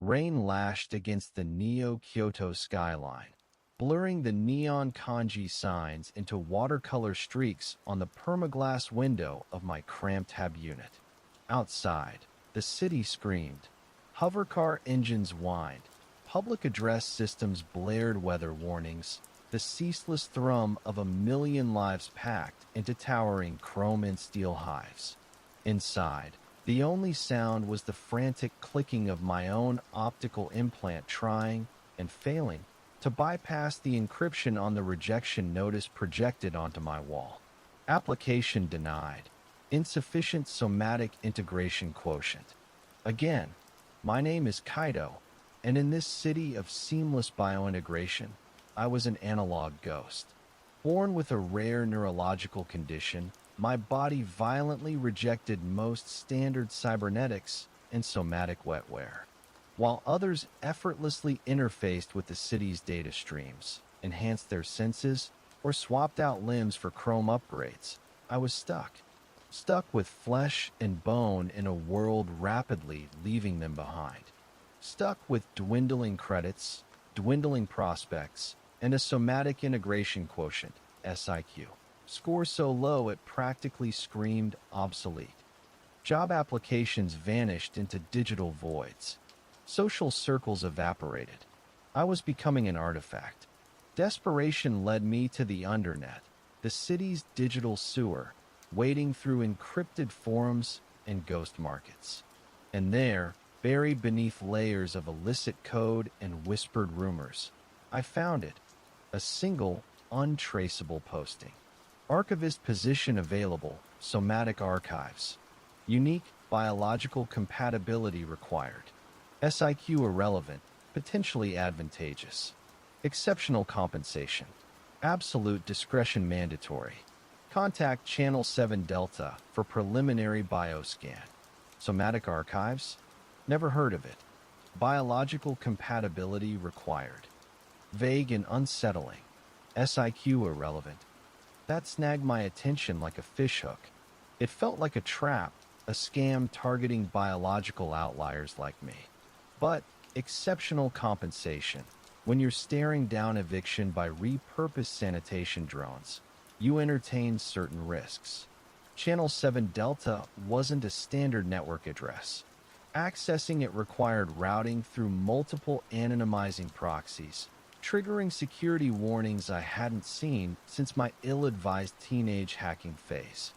Rain lashed against the Neo-Kyoto skyline, blurring the neon kanji signs into watercolor streaks on the permaglass window of my cramped hab unit. Outside, the city screamed. Hovercar engines whined. Public address systems blared weather warnings, the ceaseless thrum of a million lives packed into towering chrome and steel hives. Inside, the only sound was the frantic clicking of my own optical implant trying and failing to bypass the encryption on the rejection notice projected onto my wall. Application denied. Insufficient somatic integration quotient. Again, my name is Kaito, and in this city of seamless biointegration, I was an analog ghost. Born with a rare neurological condition, my body violently rejected most standard cybernetics and somatic wetware, while others effortlessly interfaced with the city's data streams, enhanced their senses, or swapped out limbs for chrome upgrades. I was stuck with flesh and bone in a world rapidly leaving them behind. Stuck with dwindling credits, dwindling prospects, and a somatic integration quotient, SIQ. Score so low it practically screamed obsolete. Job applications vanished into digital voids. Social circles evaporated. I was becoming an artifact. Desperation led me to the undernet, the city's digital sewer, wading through encrypted forums and ghost markets. And there, buried beneath layers of illicit code and whispered rumors, I found it. A single, untraceable posting. Archivist position available, Somatic Archives. Unique biological compatibility required. SIQ irrelevant, potentially advantageous. Exceptional compensation. Absolute discretion mandatory. Contact Channel 7 Delta for preliminary bioscan. Somatic Archives? Never heard of it. Biological compatibility required. Vague and unsettling. SIQ irrelevant. That snagged my attention like a fishhook. It felt like a trap, a scam targeting biological outliers like me. But exceptional compensation. When you're staring down eviction by repurposed sanitation drones, you entertain certain risks. Channel 7 Delta wasn't a standard network address. Accessing it required routing through multiple anonymizing proxies, triggering security warnings I hadn't seen since my ill-advised teenage hacking phase.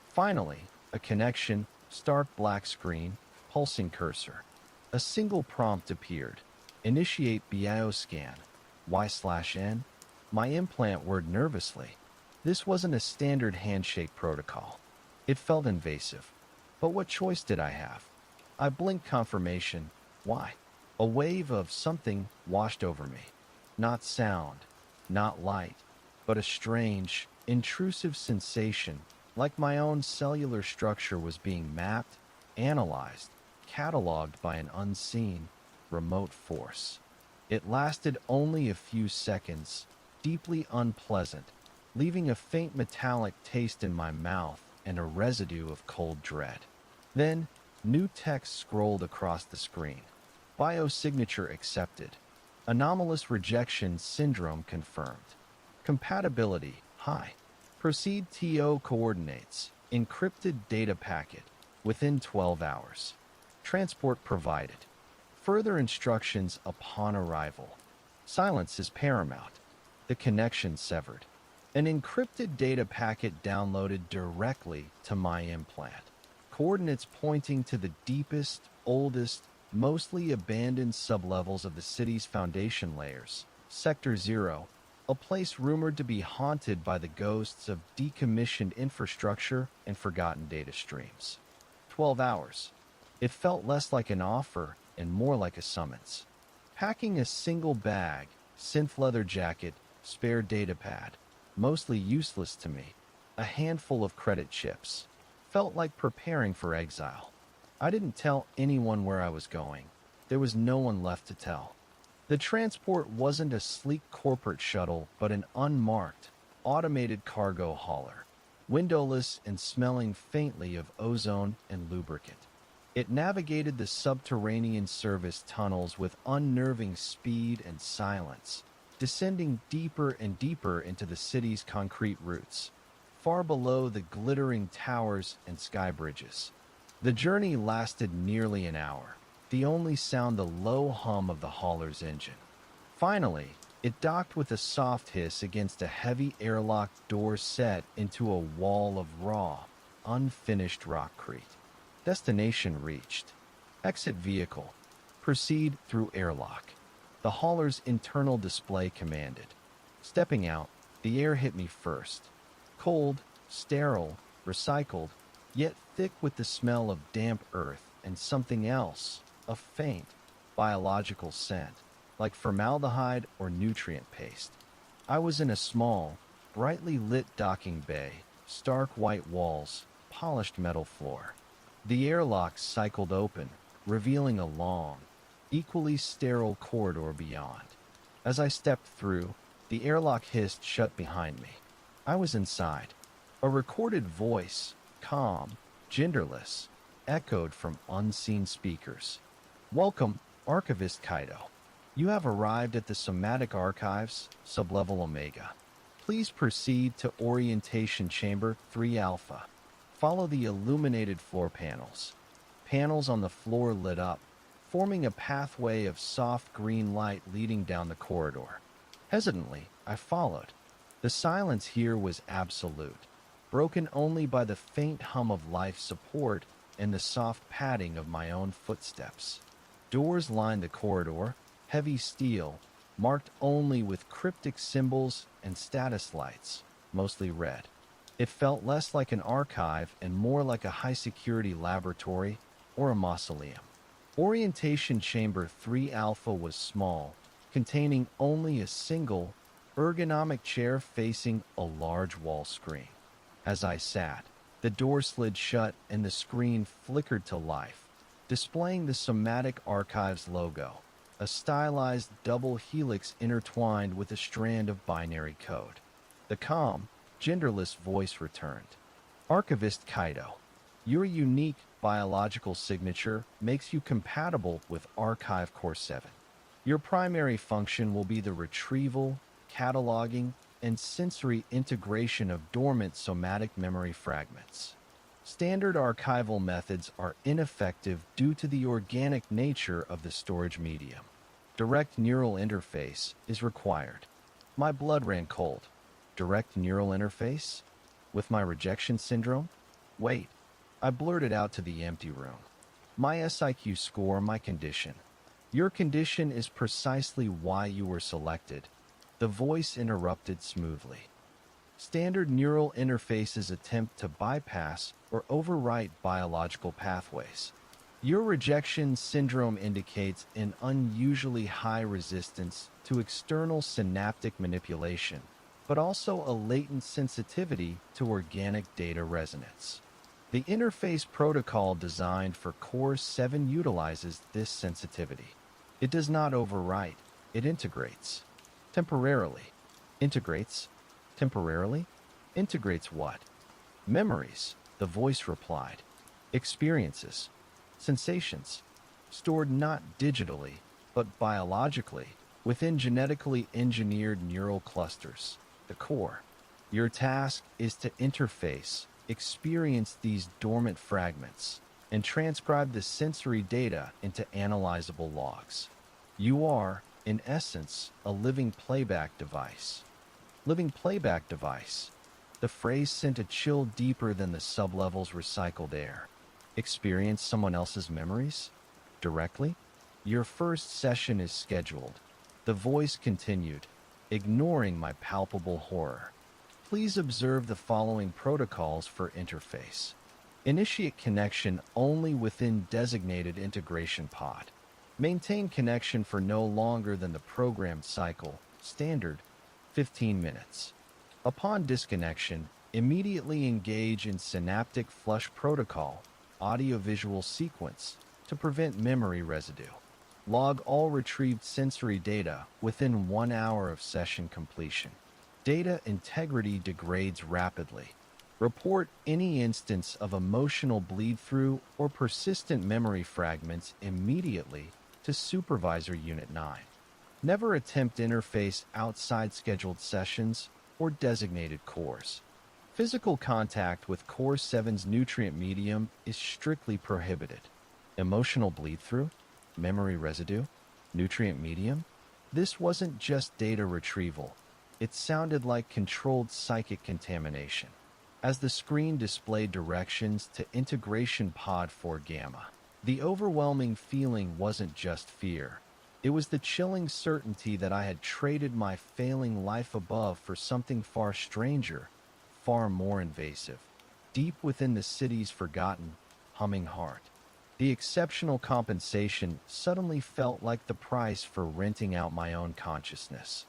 Finally, a connection, stark black screen, pulsing cursor. A single prompt appeared. Initiate bioscan. Y/N? My implant whirred nervously. This wasn't a standard handshake protocol. It felt invasive. But what choice did I have? I blinked confirmation. Why? A wave of something washed over me. Not sound, not light, but a strange, intrusive sensation, like my own cellular structure was being mapped, analyzed, cataloged by an unseen, remote force. It lasted only a few seconds, deeply unpleasant, leaving a faint metallic taste in my mouth and a residue of cold dread. Then, new text scrolled across the screen. Biosignature accepted. Anomalous rejection syndrome confirmed. Compatibility high. Proceed TO coordinates. Encrypted data packet within 12 hours. Transport provided. Further instructions upon arrival. Silence is paramount. The connection severed. An encrypted data packet downloaded directly to my implant. Coordinates pointing to the deepest, oldest, mostly abandoned sublevels of the city's foundation layers. Sector 0, a place rumored to be haunted by the ghosts of decommissioned infrastructure and forgotten data streams. 12 hours. It felt less like an offer and more like a summons. Packing a single bag, synth leather jacket, spare datapad, mostly useless to me, a handful of credit chips, felt like preparing for exile. I didn't tell anyone where I was going. There was no one left to tell. The transport wasn't a sleek corporate shuttle, but an unmarked, automated cargo hauler, windowless and smelling faintly of ozone and lubricant. It navigated the subterranean service tunnels with unnerving speed and silence, descending deeper and deeper into the city's concrete roots, far below the glittering towers and sky bridges. The journey lasted nearly an hour, the only sound the low hum of the hauler's engine. Finally, it docked with a soft hiss against a heavy airlock door set into a wall of raw, unfinished rockcrete. Destination reached. Exit vehicle. Proceed through airlock. The hauler's internal display commanded. Stepping out, the air hit me first. Cold, sterile, recycled, yet thick with the smell of damp earth and something else, a faint, biological scent, like formaldehyde or nutrient paste. I was in a small, brightly lit docking bay, stark white walls, polished metal floor. The airlock cycled open, revealing a long, equally sterile corridor beyond. As I stepped through, the airlock hissed shut behind me. I was inside. A recorded voice, calm, genderless, echoed from unseen speakers. "Welcome, Archivist Kaito. You have arrived at the Somatic Archives, Sublevel Omega. Please proceed to Orientation Chamber 3 Alpha. Follow the illuminated floor panels. Panels on the floor lit up, forming a pathway of soft green light leading down the corridor. Hesitantly, I followed. The silence here was absolute, broken only by the faint hum of life support and the soft padding of my own footsteps. Doors lined the corridor, heavy steel, marked only with cryptic symbols and status lights, mostly red. It felt less like an archive and more like a high-security laboratory or a mausoleum. Orientation Chamber 3 Alpha was small, containing only a single, ergonomic chair facing a large wall screen. As I sat, the door slid shut and the screen flickered to life, displaying the Somatic Archives logo, a stylized double helix intertwined with a strand of binary code. The calm, genderless voice returned. "Archivist Kaito, your unique biological signature makes you compatible with Archive Core 7. Your primary function will be the retrieval, cataloging, and sensory integration of dormant somatic memory fragments. Standard archival methods are ineffective due to the organic nature of the storage medium. Direct neural interface is required." My blood ran cold. Direct neural interface? With my rejection syndrome? Wait, I blurted out to the empty room. "My SIQ score, my condition. Your condition is precisely why you were selected." The voice interrupted smoothly. "Standard neural interfaces attempt to bypass or overwrite biological pathways. Your rejection syndrome indicates an unusually high resistance to external synaptic manipulation, but also a latent sensitivity to organic data resonance. The interface protocol designed for Core 7 utilizes this sensitivity. It does not overwrite, it integrates. Temporarily. Integrates? Temporarily? Integrates what? Memories, the voice replied. Experiences. Sensations. Stored not digitally, but biologically, within genetically engineered neural clusters, the core. Your task is to interface, experience these dormant fragments, and transcribe the sensory data into analyzable logs. You are, in essence, a living playback device. Living playback device. The phrase sent a chill deeper than the sublevel's recycled air. Experience someone else's memories? Directly? Your first session is scheduled. The voice continued, ignoring my palpable horror. Please observe the following protocols for interface. Initiate connection only within designated integration pod. Maintain connection for no longer than the programmed cycle, standard, 15 minutes. Upon disconnection, immediately engage in Synaptic Flush Protocol, audiovisual sequence, to prevent memory residue. Log all retrieved sensory data within 1 hour of session completion. Data integrity degrades rapidly. Report any instance of emotional bleed-through or persistent memory fragments immediately to Supervisor Unit 9. Never attempt interface outside scheduled sessions or designated cores. Physical contact with Core 7's nutrient medium is strictly prohibited. Emotional bleed-through, memory residue, nutrient medium? This wasn't just data retrieval. It sounded like controlled psychic contamination. As the screen displayed directions to Integration Pod 4 Gamma, the overwhelming feeling wasn't just fear. It was the chilling certainty that I had traded my failing life above for something far stranger, far more invasive, deep within the city's forgotten, humming heart. The exceptional compensation suddenly felt like the price for renting out my own consciousness.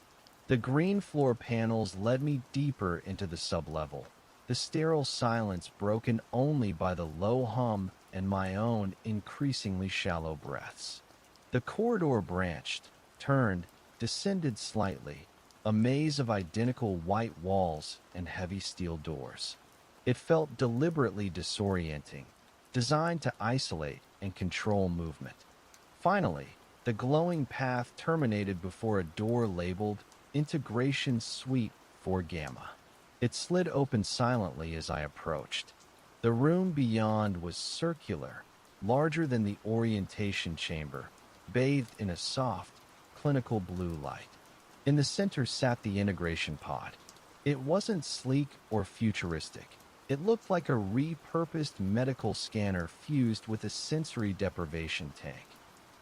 The green floor panels led me deeper into the sublevel, the sterile silence broken only by the low hum and my own increasingly shallow breaths. The corridor branched, turned, descended slightly, a maze of identical white walls and heavy steel doors. It felt deliberately disorienting, designed to isolate and control movement. Finally, the glowing path terminated before a door labeled Integration Suite 4 Gamma. It slid open silently as I approached. The room beyond was circular, larger than the orientation chamber, bathed in a soft, clinical blue light. In the center sat the integration pod. It wasn't sleek or futuristic. It looked like a repurposed medical scanner fused with a sensory deprivation tank.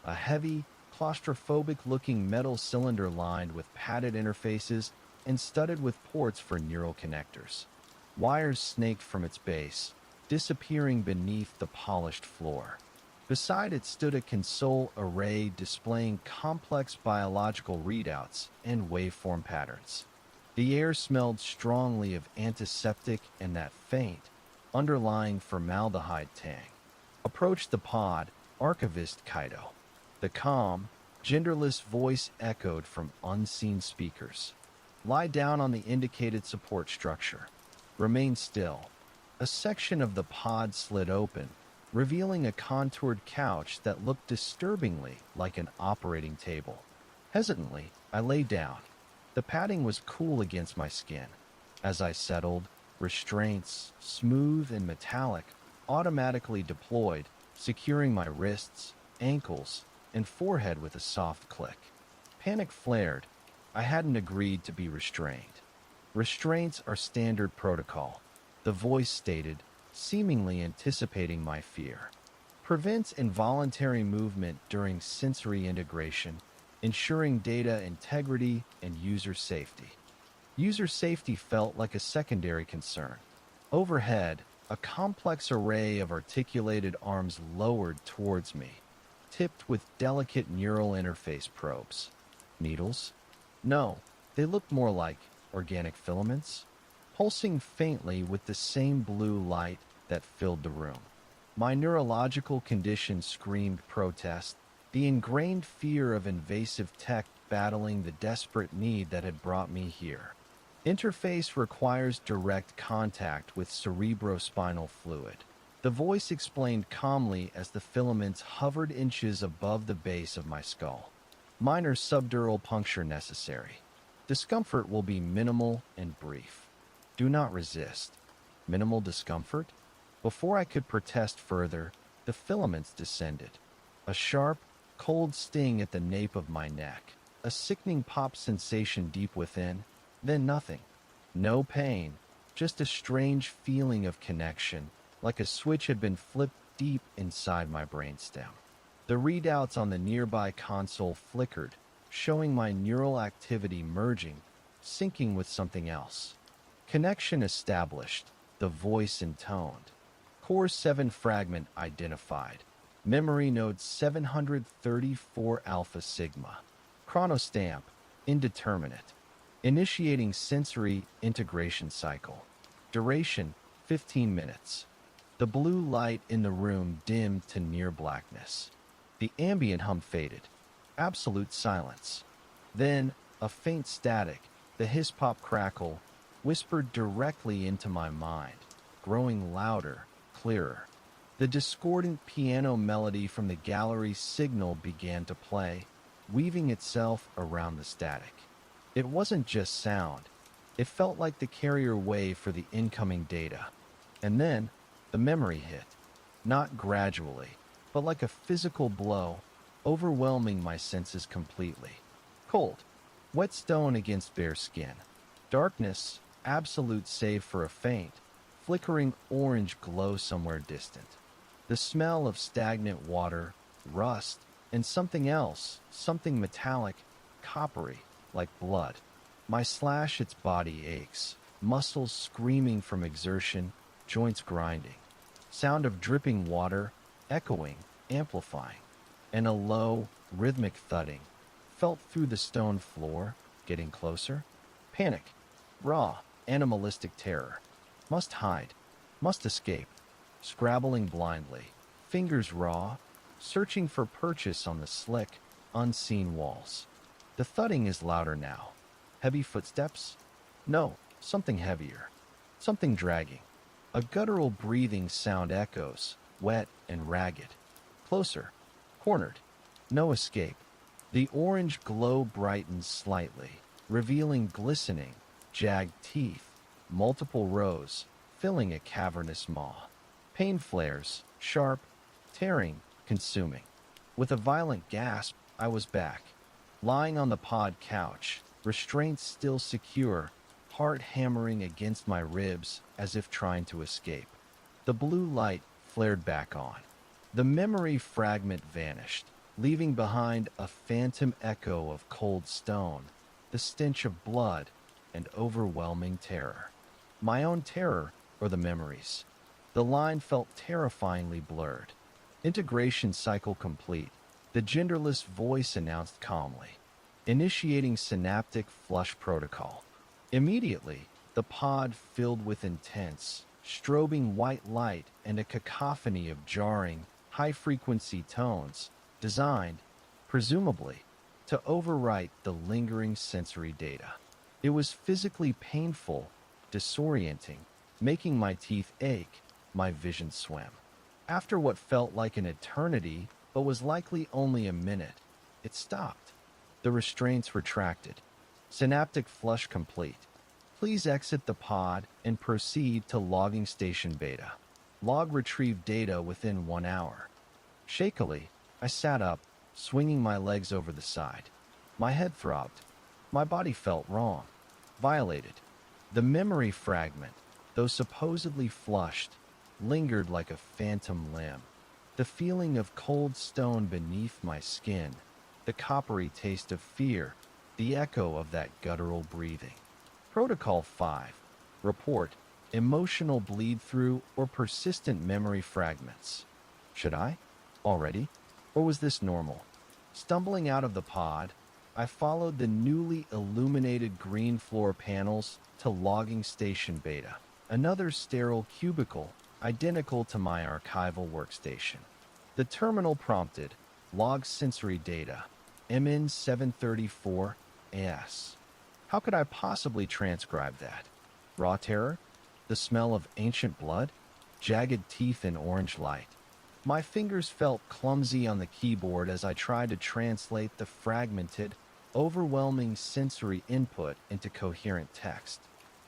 A heavy, claustrophobic-looking metal cylinder lined with padded interfaces and studded with ports for neural connectors. Wires snaked from its base, disappearing beneath the polished floor. Beside it stood a console array displaying complex biological readouts and waveform patterns. The air smelled strongly of antiseptic and that faint, underlying formaldehyde tang. Approached the pod, Archivist Kaito. The calm, genderless voice echoed from unseen speakers. Lie down on the indicated support structure. Remain still. A section of the pod slid open, revealing a contoured couch that looked disturbingly like an operating table. Hesitantly, I lay down. The padding was cool against my skin. As I settled, restraints, smooth and metallic, automatically deployed, securing my wrists, ankles, and forehead with a soft click. Panic flared. I hadn't agreed to be restrained. Restraints are standard protocol, the voice stated, seemingly anticipating my fear. Prevents involuntary movement during sensory integration, ensuring data integrity and user safety. User safety felt like a secondary concern. Overhead, a complex array of articulated arms lowered towards me, tipped with delicate neural interface probes. Needles? No, they looked more like organic filaments, pulsing faintly with the same blue light that filled the room. My neurological condition screamed protest, the ingrained fear of invasive tech battling the desperate need that had brought me here. Interface requires direct contact with cerebrospinal fluid. The voice explained calmly as the filaments hovered inches above the base of my skull. Minor subdural puncture necessary. Discomfort will be minimal and brief. Do not resist. Minimal discomfort? Before I could protest further, the filaments descended. A sharp, cold sting at the nape of my neck. A sickening pop sensation deep within. Then nothing. No pain. Just a strange feeling of connection, like a switch had been flipped deep inside my brainstem. The readouts on the nearby console flickered, showing my neural activity merging, syncing with something else. Connection established, the voice intoned. Core 7 fragment identified. Memory node 734 alpha sigma. Chronostamp, indeterminate. Initiating sensory integration cycle. Duration, 15 minutes. The blue light in the room dimmed to near blackness. The ambient hum faded. Absolute silence. Then, a faint static, the hiss-pop crackle, whispered directly into my mind. growing louder, clearer. The discordant piano melody from the gallery's signal began to play, weaving itself around the static. It wasn't just sound. It felt like the carrier wave for the incoming data. And then, the memory hit. Not gradually, but like a physical blow, overwhelming my senses completely. Cold, wet stone against bare skin. Darkness, absolute save for a faint, flickering orange glow somewhere distant. The smell of stagnant water, rust, and something else, something metallic, coppery, like blood. My slash its body aches, muscles screaming from exertion, joints grinding. Sound of dripping water, echoing, amplifying, and a low, rhythmic thudding, felt through the stone floor, getting closer. Panic, raw, animalistic terror. Must hide, must escape. Scrabbling blindly, fingers raw, searching for purchase on the slick, unseen walls. The thudding is louder now. Heavy footsteps? No, something heavier. Something dragging. A guttural breathing sound echoes, wet and ragged. Closer. Cornered. No escape. The orange glow brightens slightly, revealing glistening, jagged teeth, multiple rows, filling a cavernous maw. Pain flares, sharp, tearing, consuming. With a violent gasp, I was back, lying on the pod couch, restraints still secure, heart hammering against my ribs as if trying to escape. The blue light flared back on. The memory fragment vanished, leaving behind a phantom echo of cold stone, the stench of blood, and overwhelming terror. My own terror or the memories? The line felt terrifyingly blurred. Integration cycle complete, the genderless voice announced calmly. Initiating synaptic flush protocol. Immediately, the pod filled with intense, strobing white light and a cacophony of jarring, high-frequency tones, designed, presumably, to overwrite the lingering sensory data. It was physically painful, disorienting, making my teeth ache, my vision swim. After what felt like an eternity, but was likely only a minute, it stopped. The restraints retracted. Synaptic flush complete. Please exit the pod and proceed to logging station beta. Log retrieved data within 1 hour. Shakily, I sat up, swinging my legs over the side. My head throbbed. My body felt wrong, violated. The memory fragment, though supposedly flushed, lingered like a phantom limb. The feeling of cold stone beneath my skin, the coppery taste of fear, the echo of that guttural breathing. Protocol 5. Report, emotional bleed-through or persistent memory fragments. Should I? Already? Or was this normal? Stumbling out of the pod, I followed the newly illuminated green floor panels to logging station beta, another sterile cubicle identical to my archival workstation. The terminal prompted, log sensory data, MN 734 AS. How could I possibly transcribe that? Raw terror? The smell of ancient blood? Jagged teeth in orange light. My fingers felt clumsy on the keyboard as I tried to translate the fragmented, overwhelming sensory input into coherent text.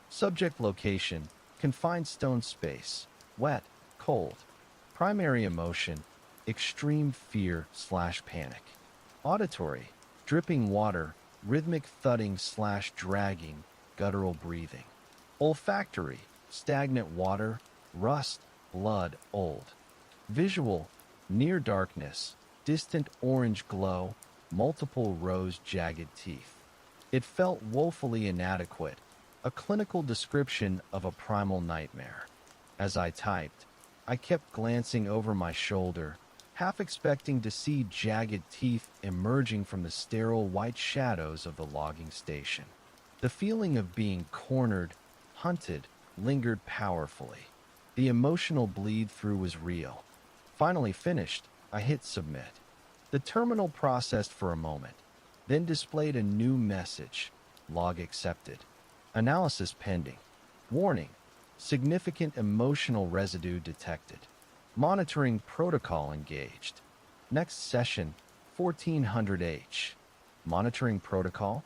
Subject location, confined stone space, wet, cold. Primary emotion, extreme fear/panic. Auditory, dripping water, rhythmic thudding/dragging, guttural breathing. Olfactory, stagnant water, rust, blood, old. Visual, near darkness, distant orange glow, multiple rows jagged teeth. It felt woefully inadequate, a clinical description of a primal nightmare. As I typed, I kept glancing over my shoulder, half expecting to see jagged teeth emerging from the sterile white shadows of the logging station. The feeling of being cornered, hunted, lingered powerfully. The emotional bleed-through was real. Finally finished, I hit submit. The terminal processed for a moment, then displayed a new message. Log accepted. Analysis pending. Warning. Significant emotional residue detected. Monitoring protocol engaged. Next session, 1400H. Monitoring protocol?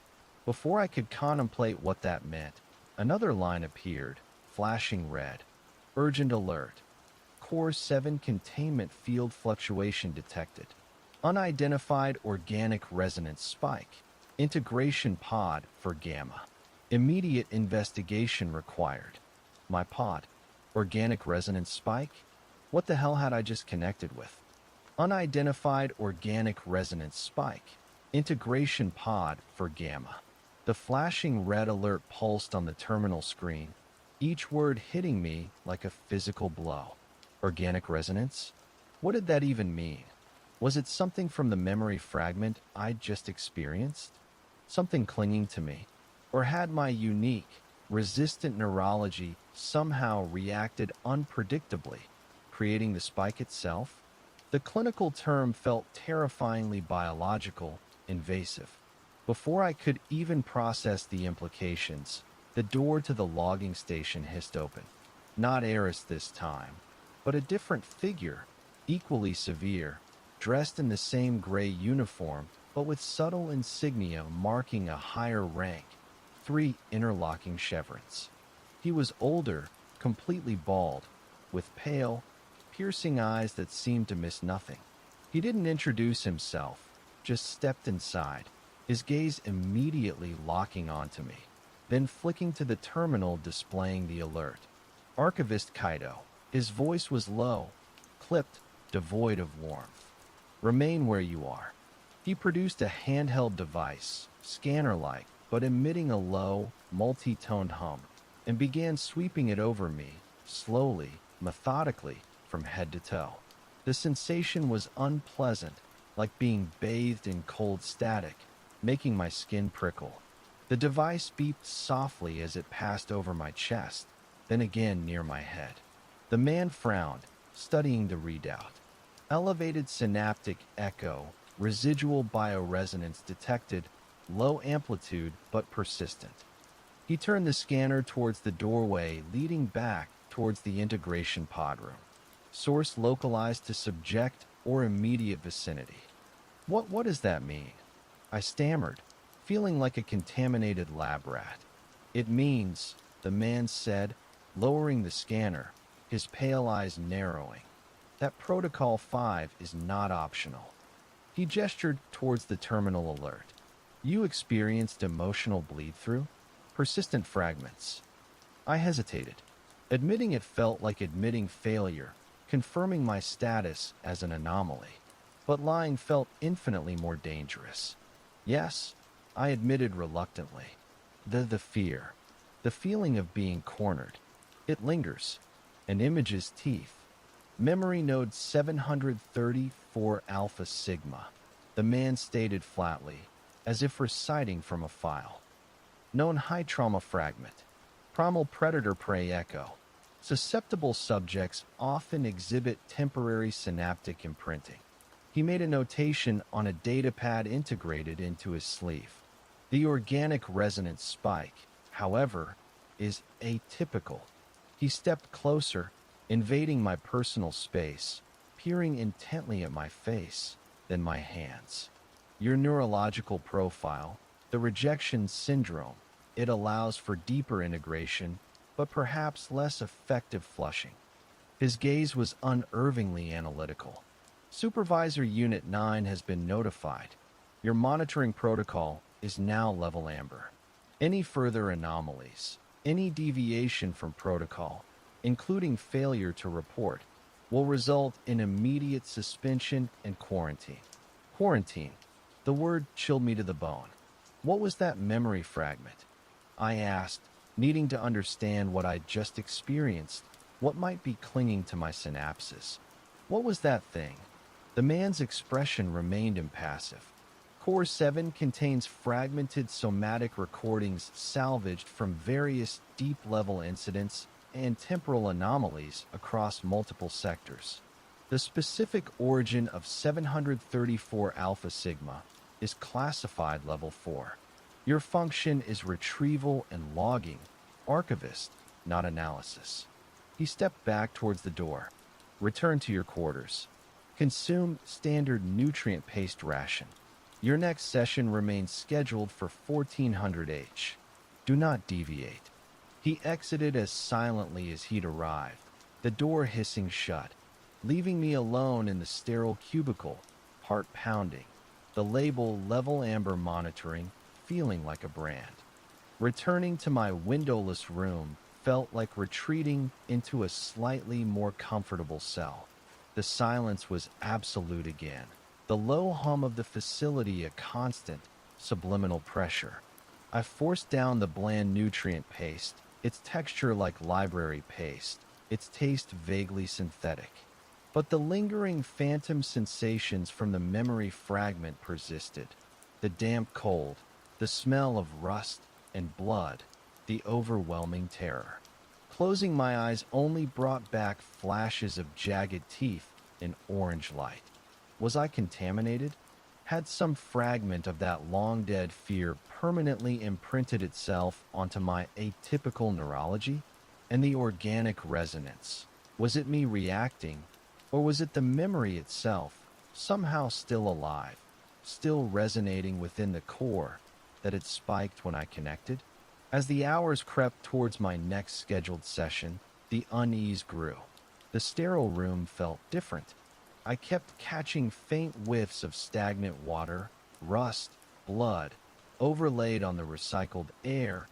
Before I could contemplate what that meant, another line appeared, flashing red. Urgent alert. Core 7 containment field fluctuation detected. Unidentified organic resonance spike. Integration pod for gamma. Immediate investigation required. My pod. Organic resonance spike? What the hell had I just connected with? Unidentified organic resonance spike. Integration pod for gamma. The flashing red alert pulsed on the terminal screen, each word hitting me like a physical blow. Organic resonance? What did that even mean? Was it something from the memory fragment I'd just experienced? Something clinging to me? Or had my unique, resistant neurology somehow reacted unpredictably, creating the spike itself? The clinical term felt terrifyingly biological, invasive. Before I could even process the implications, the door to the logging station hissed open. Not Eris this time, but a different figure, equally severe, dressed in the same gray uniform, but with subtle insignia marking a higher rank, 3 interlocking chevrons. He was older, completely bald, with pale, piercing eyes that seemed to miss nothing. He didn't introduce himself, just stepped inside, his gaze immediately locking onto me, then flicking to the terminal displaying the alert. Archivist Kaito. His voice was low, clipped, devoid of warmth. Remain where you are. He produced a handheld device, scanner-like, but emitting a low, multi-toned hum, and began sweeping it over me, slowly, methodically, from head to toe. The sensation was unpleasant, like being bathed in cold static, making my skin prickle. The device beeped softly as it passed over my chest, then again near my head. The man frowned, studying the readout. Elevated synaptic echo, residual bioresonance detected, low amplitude but persistent. He turned the scanner towards the doorway leading back towards the integration pod room. Source localized to subject or immediate vicinity. What does that mean? I stammered, feeling like a contaminated lab rat. It means, the man said, lowering the scanner, his pale eyes narrowing, that Protocol 5 is not optional. He gestured towards the terminal alert. You experienced emotional bleed-through? Persistent fragments. I hesitated. Admitting it felt like admitting failure, confirming my status as an anomaly. But lying felt infinitely more dangerous. Yes, I admitted reluctantly. The fear. The feeling of being cornered. It lingers. An image's teeth. Memory node 734 alpha sigma. The man stated flatly, as if reciting from a file. Known high trauma fragment. Primal predator prey echo. Susceptible subjects often exhibit temporary synaptic imprinting. He made a notation on a datapad integrated into his sleeve. The organic resonance spike, however, is atypical. He stepped closer, invading my personal space, peering intently at my face, then my hands. Your neurological profile, the rejection syndrome, it allows for deeper integration, but perhaps less effective flushing. His gaze was unervingly analytical. Supervisor Unit 9 has been notified. Your monitoring protocol is now level amber. Any further anomalies, any deviation from protocol, including failure to report, will result in immediate suspension and quarantine. Quarantine. The word chilled me to the bone. What was that memory fragment? I asked, needing to understand what I'd just experienced, what might be clinging to my synapses. What was that thing? The man's expression remained impassive. Core 7 contains fragmented somatic recordings salvaged from various deep-level incidents and temporal anomalies across multiple sectors. The specific origin of 734 Alpha Sigma is classified Level 4. Your function is retrieval and logging, archivist, not analysis. He stepped back towards the door. Return to your quarters. Consume standard nutrient paste ration. Your next session remains scheduled for 1400 H. Do not deviate. He exited as silently as he'd arrived, the door hissing shut, leaving me alone in the sterile cubicle, heart pounding, the label level amber monitoring, feeling like a brand. Returning to my windowless room felt like retreating into a slightly more comfortable cell. The silence was absolute again, the low hum of the facility a constant, subliminal pressure. I forced down the bland nutrient paste, its texture like library paste, its taste vaguely synthetic. But the lingering phantom sensations from the memory fragment persisted. The damp cold, the smell of rust and blood, the overwhelming terror. Closing my eyes only brought back flashes of jagged teeth in orange light. Was I contaminated? Had some fragment of that long-dead fear permanently imprinted itself onto my atypical neurology? And the organic resonance, was it me reacting, or was it the memory itself, somehow still alive, still resonating within the core, that had spiked when I connected? As the hours crept towards my next scheduled session, the unease grew. The sterile room felt different. I kept catching faint whiffs of stagnant water, rust, blood, overlaid on the recycled air.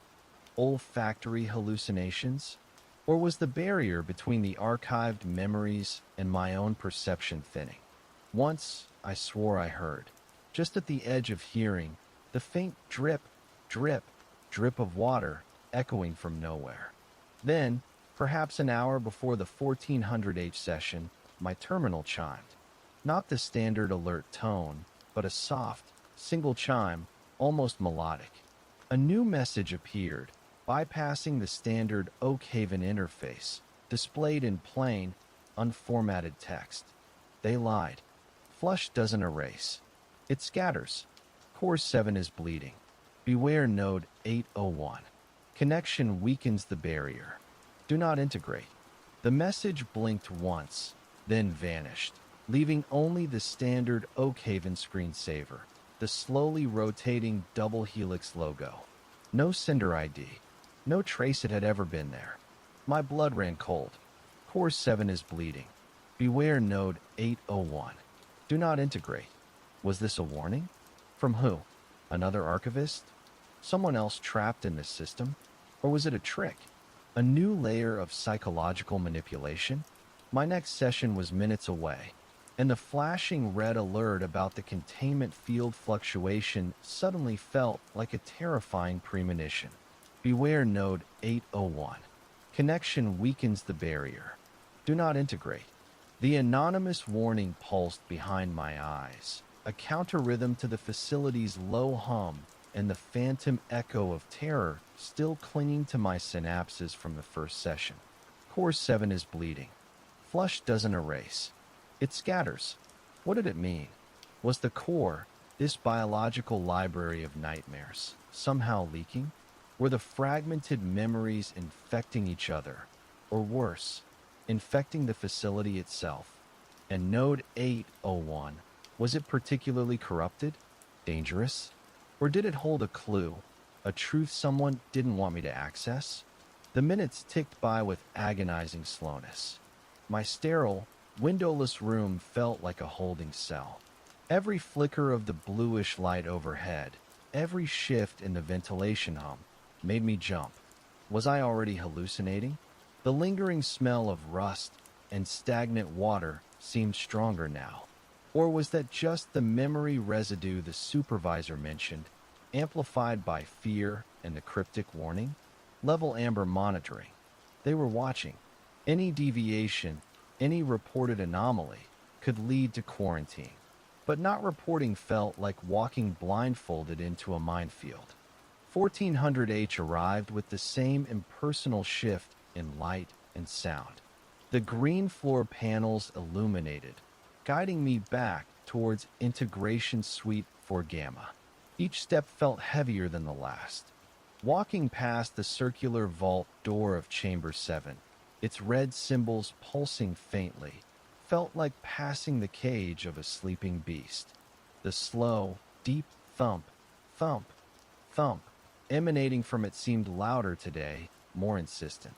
Olfactory hallucinations? Or was the barrier between the archived memories and my own perception thinning? Once, I swore I heard, just at the edge of hearing, the faint drip, drip, drip of water echoing from nowhere. Then, perhaps an hour before the 1400H session, my terminal chimed. Not the standard alert tone, but a soft, single chime, almost melodic. A new message appeared, bypassing the standard Oakhaven interface, displayed in plain, unformatted text. They lied. Flush doesn't erase. It scatters. Core 7 is bleeding. Beware node 801. Connection weakens the barrier. Do not integrate. The message blinked once, then vanished, leaving only the standard Oakhaven screensaver, the slowly rotating double helix logo. No sender ID. No trace it had ever been there. My blood ran cold. Core 7 is bleeding. Beware node 801. Do not integrate. Was this a warning? From who? Another archivist? Someone else trapped in this system? Or was it a trick? A new layer of psychological manipulation? My next session was minutes away, and the flashing red alert about the containment field fluctuation suddenly felt like a terrifying premonition. Beware node 801. Connection weakens the barrier. Do not integrate. The anonymous warning pulsed behind my eyes, a counter-rhythm to the facility's low hum and the phantom echo of terror still clinging to my synapses from the first session. Core 7 is bleeding. Flush doesn't erase. It scatters. What did it mean? Was the core, this biological library of nightmares, somehow leaking? Were the fragmented memories infecting each other? Or worse, infecting the facility itself? And Node 801, was it particularly corrupted? Dangerous? Or did it hold a clue, a truth someone didn't want me to access? The minutes ticked by with agonizing slowness. My sterile, windowless room felt like a holding cell. Every flicker of the bluish light overhead, every shift in the ventilation hum, made me jump. Was I already hallucinating? The lingering smell of rust and stagnant water seemed stronger now. Or was that just the memory residue the supervisor mentioned, amplified by fear and the cryptic warning? Level amber monitoring. They were watching. Any deviation, any reported anomaly, could lead to quarantine. But not reporting felt like walking blindfolded into a minefield. 1400H arrived with the same impersonal shift in light and sound. The green floor panels illuminated, guiding me back towards Integration Suite 4 Gamma. Each step felt heavier than the last. Walking past the circular vault door of Chamber 7, its red symbols pulsing faintly, felt like passing the cage of a sleeping beast. The slow, deep thump, thump, thump, emanating from it seemed louder today, more insistent.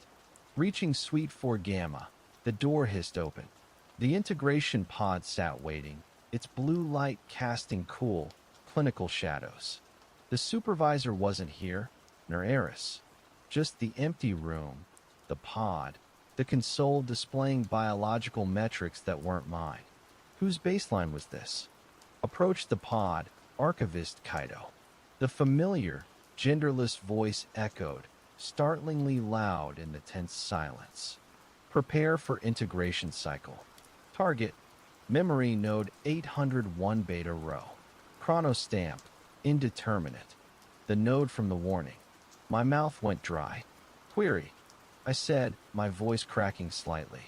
Reaching Suite 4 Gamma, the door hissed open. The integration pod sat waiting, its blue light casting cool, clinical shadows. The supervisor wasn't here, nor Eris. Just the empty room, the pod, the console displaying biological metrics that weren't mine. Whose baseline was this? Approached the pod, archivist Kaito. The familiar, genderless voice echoed, startlingly loud in the tense silence. Prepare for integration cycle. Target, memory node 801 beta row. Chrono stamp, indeterminate. The node from the warning. My mouth went dry. Query, I said, my voice cracking slightly.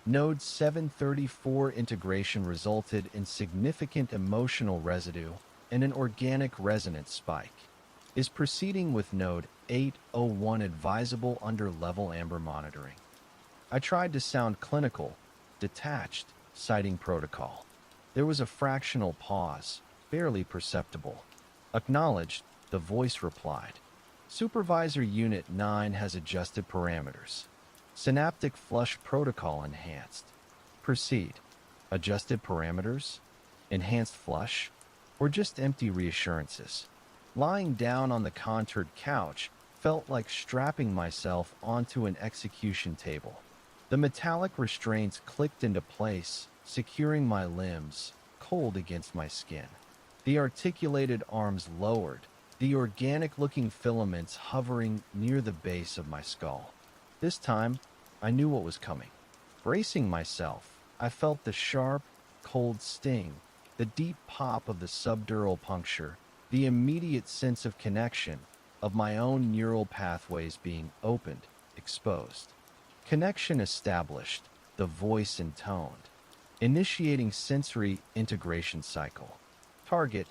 Node 734 integration resulted in significant emotional residue and an organic resonance spike. Is proceeding with node 801 advisable under level amber monitoring? I tried to sound clinical, detached, citing protocol. There was a fractional pause, barely perceptible. Acknowledged, the voice replied. Supervisor Unit 9 has adjusted parameters. Synaptic flush protocol enhanced. Proceed. Adjusted parameters? Enhanced flush? Or just empty reassurances? Lying down on the contoured couch felt like strapping myself onto an execution table. The metallic restraints clicked into place, securing my limbs, cold against my skin. The articulated arms lowered, the organic-looking filaments hovering near the base of my skull. This time, I knew what was coming. Bracing myself, I felt the sharp, cold sting, the deep pop of the subdural puncture, the immediate sense of connection, of my own neural pathways being opened, exposed. Connection established, the voice intoned. Initiating sensory integration cycle. Target,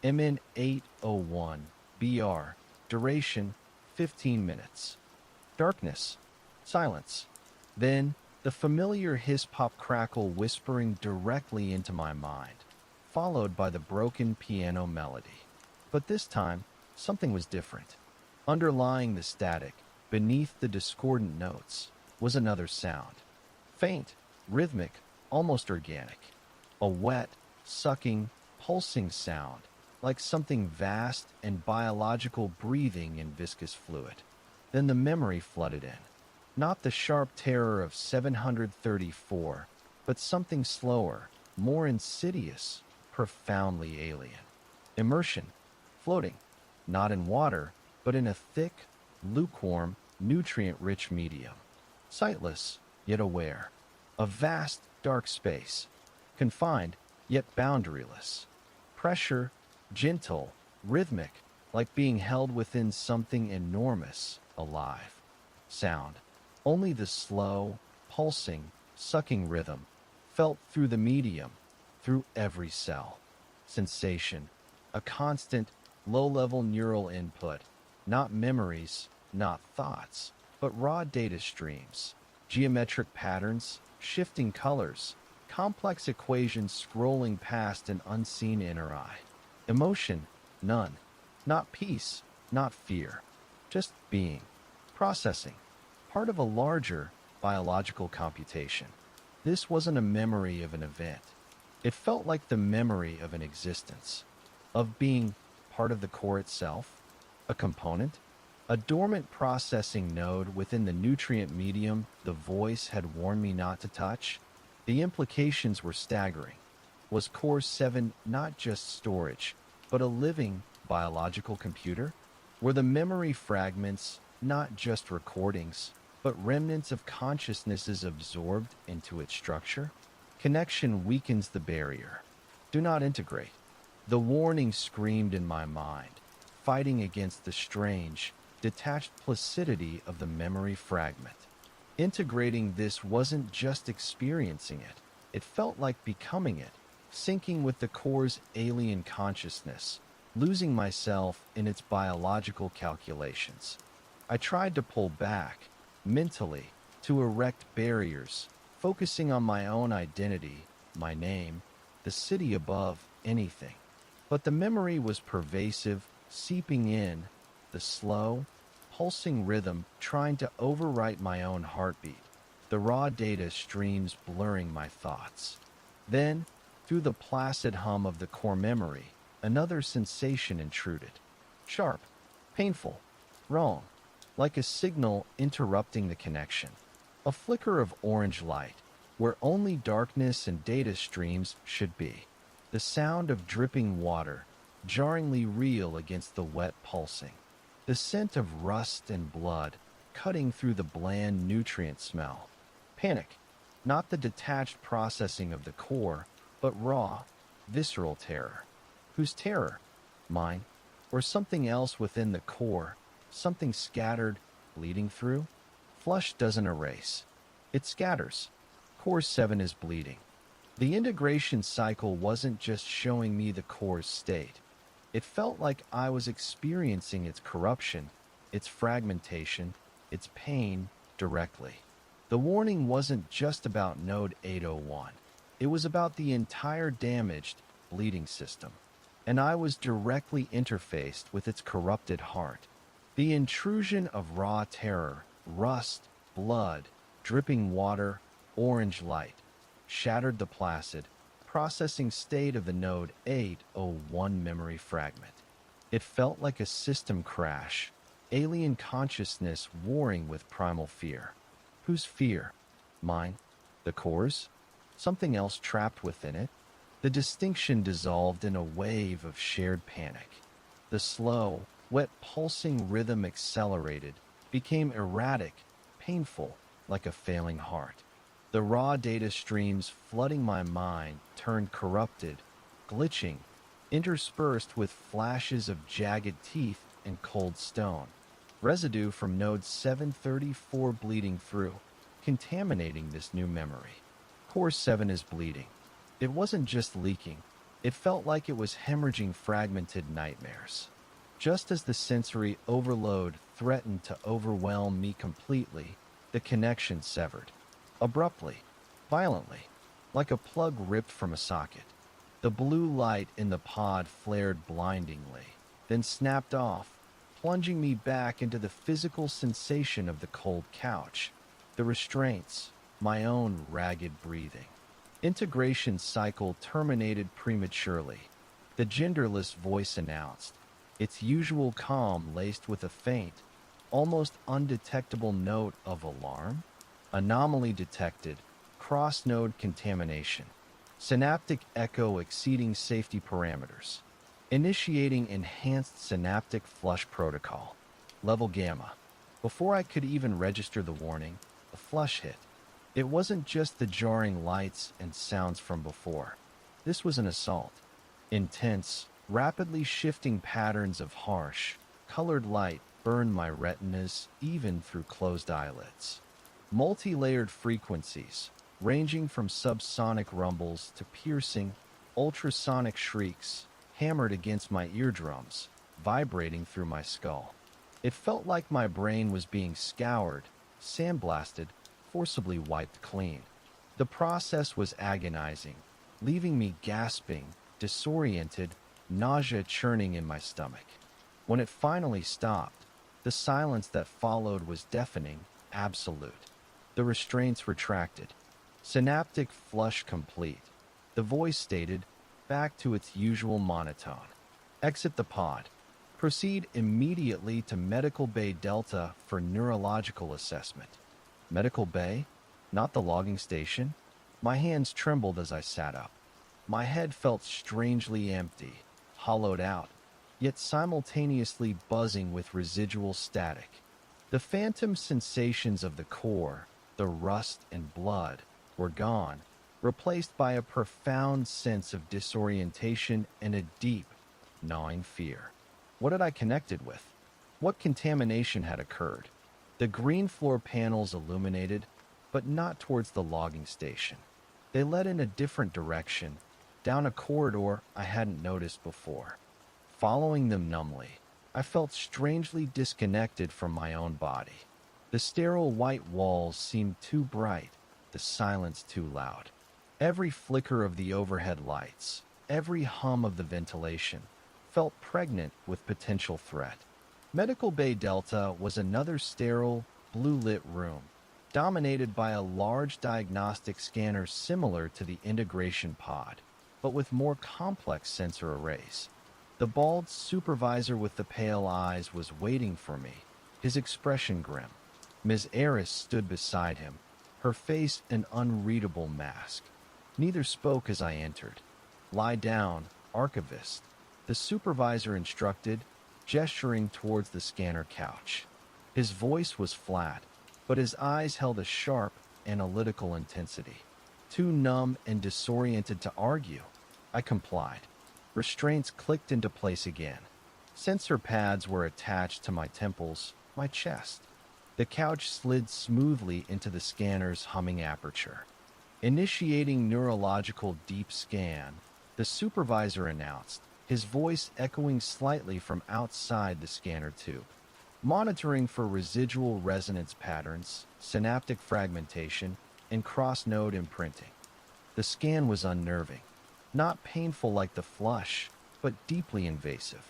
MN801, BR, duration, 15 minutes. Darkness, silence. Then, the familiar hiss-pop-crackle whispering directly into my mind, followed by the broken piano melody. But this time, something was different. Underlying the static, beneath the discordant notes, was another sound. Faint, rhythmic, almost organic. A wet, sucking, pulsing sound, like something vast and biological breathing in viscous fluid. Then the memory flooded in. Not the sharp terror of 734, but something slower, more insidious, profoundly alien. Immersion, floating, not in water, but in a thick, lukewarm, nutrient-rich medium. Sightless, yet aware. A vast, dark space. Confined, yet boundaryless. Pressure, gentle, rhythmic, like being held within something enormous, alive. Sound, only the slow, pulsing, sucking rhythm, felt through the medium, through every cell. Sensation, a constant, low-level neural input, not memories, not thoughts, but raw data streams, geometric patterns, shifting colors, complex equations scrolling past an unseen inner eye. Emotion, none. Not peace, not fear. Just being. Processing. Part of a larger, biological computation. This wasn't a memory of an event. It felt like the memory of an existence. Of being part of the core itself. A component. A dormant processing node within the nutrient medium the voice had warned me not to touch. The implications were staggering. Was Core 7 not just storage, but a living, biological computer? Were the memory fragments not just recordings, but remnants of consciousnesses absorbed into its structure? Connection weakens the barrier. Do not integrate. The warning screamed in my mind, fighting against the strange, detached placidity of the memory fragment. Integrating this wasn't just experiencing it. It felt like becoming it, syncing with the core's alien consciousness, losing myself in its biological calculations. I tried to pull back, mentally, to erect barriers, focusing on my own identity, my name, the city above anything. But the memory was pervasive, seeping in, the slow, pulsing rhythm trying to overwrite my own heartbeat, the raw data streams blurring my thoughts. Then, through the placid hum of the core memory, another sensation intruded. Sharp, painful, wrong, like a signal interrupting the connection. A flicker of orange light, where only darkness and data streams should be. The sound of dripping water, jarringly real against the wet pulsing. The scent of rust and blood, cutting through the bland nutrient smell. Panic, not the detached processing of the core, but raw, visceral terror. Whose terror? Mine? Or something else within the core, something scattered, bleeding through? Flush doesn't erase. It scatters. Core 7 is bleeding. The integration cycle wasn't just showing me the core's state. It felt like I was experiencing its corruption, its fragmentation, its pain directly. The warning wasn't just about Node 801. It was about the entire damaged, bleeding system. And I was directly interfaced with its corrupted heart. The intrusion of raw terror, rust, blood, dripping water, orange light, shattered the placid, processing state of the Node 801 memory fragment. It felt like a system crash, alien consciousness warring with primal fear. Whose fear? Mine? The core's? Something else trapped within it? The distinction dissolved in a wave of shared panic. The slow, wet pulsing rhythm accelerated, became erratic, painful, like a failing heart. The raw data streams flooding my mind turned corrupted, glitching, interspersed with flashes of jagged teeth and cold stone. Residue from node 734 bleeding through, contaminating this new memory. Core 7 is bleeding. It wasn't just leaking. It felt like it was hemorrhaging fragmented nightmares. Just as the sensory overload threatened to overwhelm me completely, the connection severed. Abruptly, violently, like a plug ripped from a socket. The blue light in the pod flared blindingly, then snapped off, plunging me back into the physical sensation of the cold couch, the restraints, my own ragged breathing. Integration cycle terminated prematurely. The genderless voice announced, its usual calm laced with a faint, almost undetectable note of alarm. Anomaly detected, cross-node contamination. Synaptic echo exceeding safety parameters. Initiating enhanced synaptic flush protocol. Level Gamma. Before I could even register the warning, a flush hit. It wasn't just the jarring lights and sounds from before. This was an assault. Intense, rapidly shifting patterns of harsh, colored light burned my retinas even through closed eyelids. Multi-layered frequencies, ranging from subsonic rumbles to piercing, ultrasonic shrieks, hammered against my eardrums, vibrating through my skull. It felt like my brain was being scoured, sandblasted, forcibly wiped clean. The process was agonizing, leaving me gasping, disoriented, nausea churning in my stomach. When it finally stopped, the silence that followed was deafening, absolute. The restraints retracted. Synaptic flush complete. The voice stated, back to its usual monotone. Exit the pod. Proceed immediately to Medical Bay Delta for neurological assessment. Medical Bay? Not the logging station? My hands trembled as I sat up. My head felt strangely empty, hollowed out, yet simultaneously buzzing with residual static. The phantom sensations of the core, the rust and blood, were gone, replaced by a profound sense of disorientation and a deep, gnawing fear. What had I connected with? What contamination had occurred? The green floor panels illuminated, but not towards the logging station. They led in a different direction, down a corridor I hadn't noticed before. Following them numbly, I felt strangely disconnected from my own body. The sterile white walls seemed too bright, the silence too loud. Every flicker of the overhead lights, every hum of the ventilation, felt pregnant with potential threat. Medical Bay Delta was another sterile, blue-lit room, dominated by a large diagnostic scanner similar to the integration pod, but with more complex sensor arrays. The bald supervisor with the pale eyes was waiting for me, his expression grim. Ms. Eris stood beside him, her face an unreadable mask. Neither spoke as I entered. "Lie down, archivist," the supervisor instructed, gesturing towards the scanner couch. His voice was flat, but his eyes held a sharp, analytical intensity. Too numb and disoriented to argue, I complied. Restraints clicked into place again. Sensor pads were attached to my temples, my chest. The couch slid smoothly into the scanner's humming aperture. "Initiating neurological deep scan," the supervisor announced, his voice echoing slightly from outside the scanner tube. "Monitoring for residual resonance patterns, synaptic fragmentation, and cross-node imprinting." The scan was unnerving. Not painful like the flush, but deeply invasive.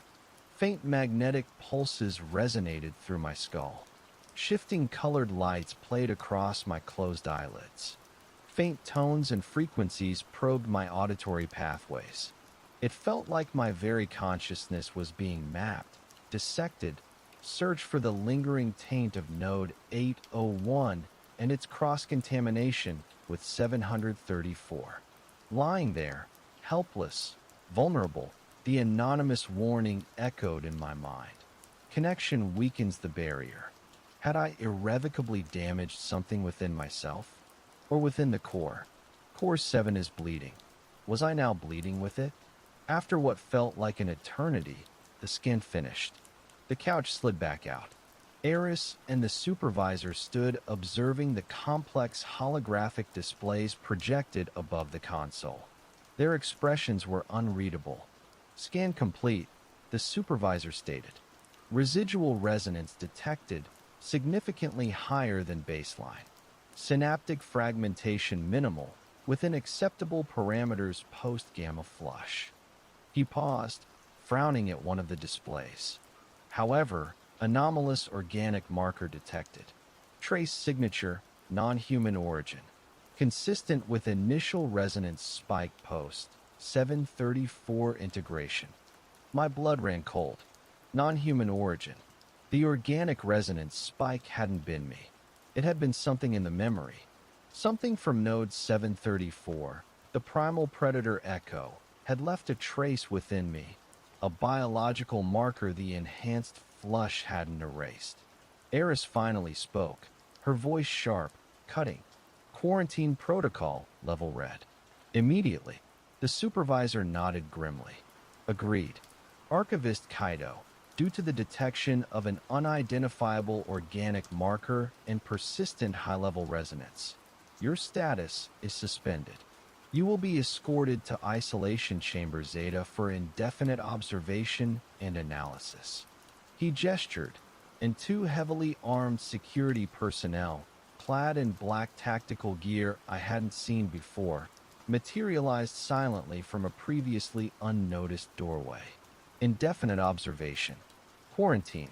Faint magnetic pulses resonated through my skull. Shifting colored lights played across my closed eyelids. Faint tones and frequencies probed my auditory pathways. It felt like my very consciousness was being mapped, dissected, searched for the lingering taint of node 801 and its cross-contamination with 734. Lying there, helpless, vulnerable, the anonymous warning echoed in my mind. Connection weakens the barrier. Had I irrevocably damaged something within myself? Or within the core? Core 7 is bleeding. Was I now bleeding with it? After what felt like an eternity, the scan finished. The couch slid back out. Eris and the supervisor stood observing the complex holographic displays projected above the console. Their expressions were unreadable. "Scan complete," the supervisor stated. "Residual resonance detected, significantly higher than baseline. Synaptic fragmentation minimal, within acceptable parameters post-gamma flush." He paused, frowning at one of the displays. "However, anomalous organic marker detected. Trace signature, non-human origin. Consistent with initial resonance spike post, 734 integration." My blood ran cold. Non-human origin. The organic resonance spike hadn't been me. It had been something in the memory. Something from node 734, the primal predator echo, had left a trace within me, a biological marker the enhanced flush hadn't erased. Eris finally spoke, her voice sharp, cutting. "Quarantine protocol, level red." Immediately, the supervisor nodded grimly. "Agreed. Archivist Kaito, due to the detection of an unidentifiable organic marker and persistent high-level resonance, your status is suspended. You will be escorted to Isolation Chamber Zeta for indefinite observation and analysis." He gestured, and two heavily armed security personnel, clad in black tactical gear I hadn't seen before, materialized silently from a previously unnoticed doorway. Indefinite observation. Quarantine.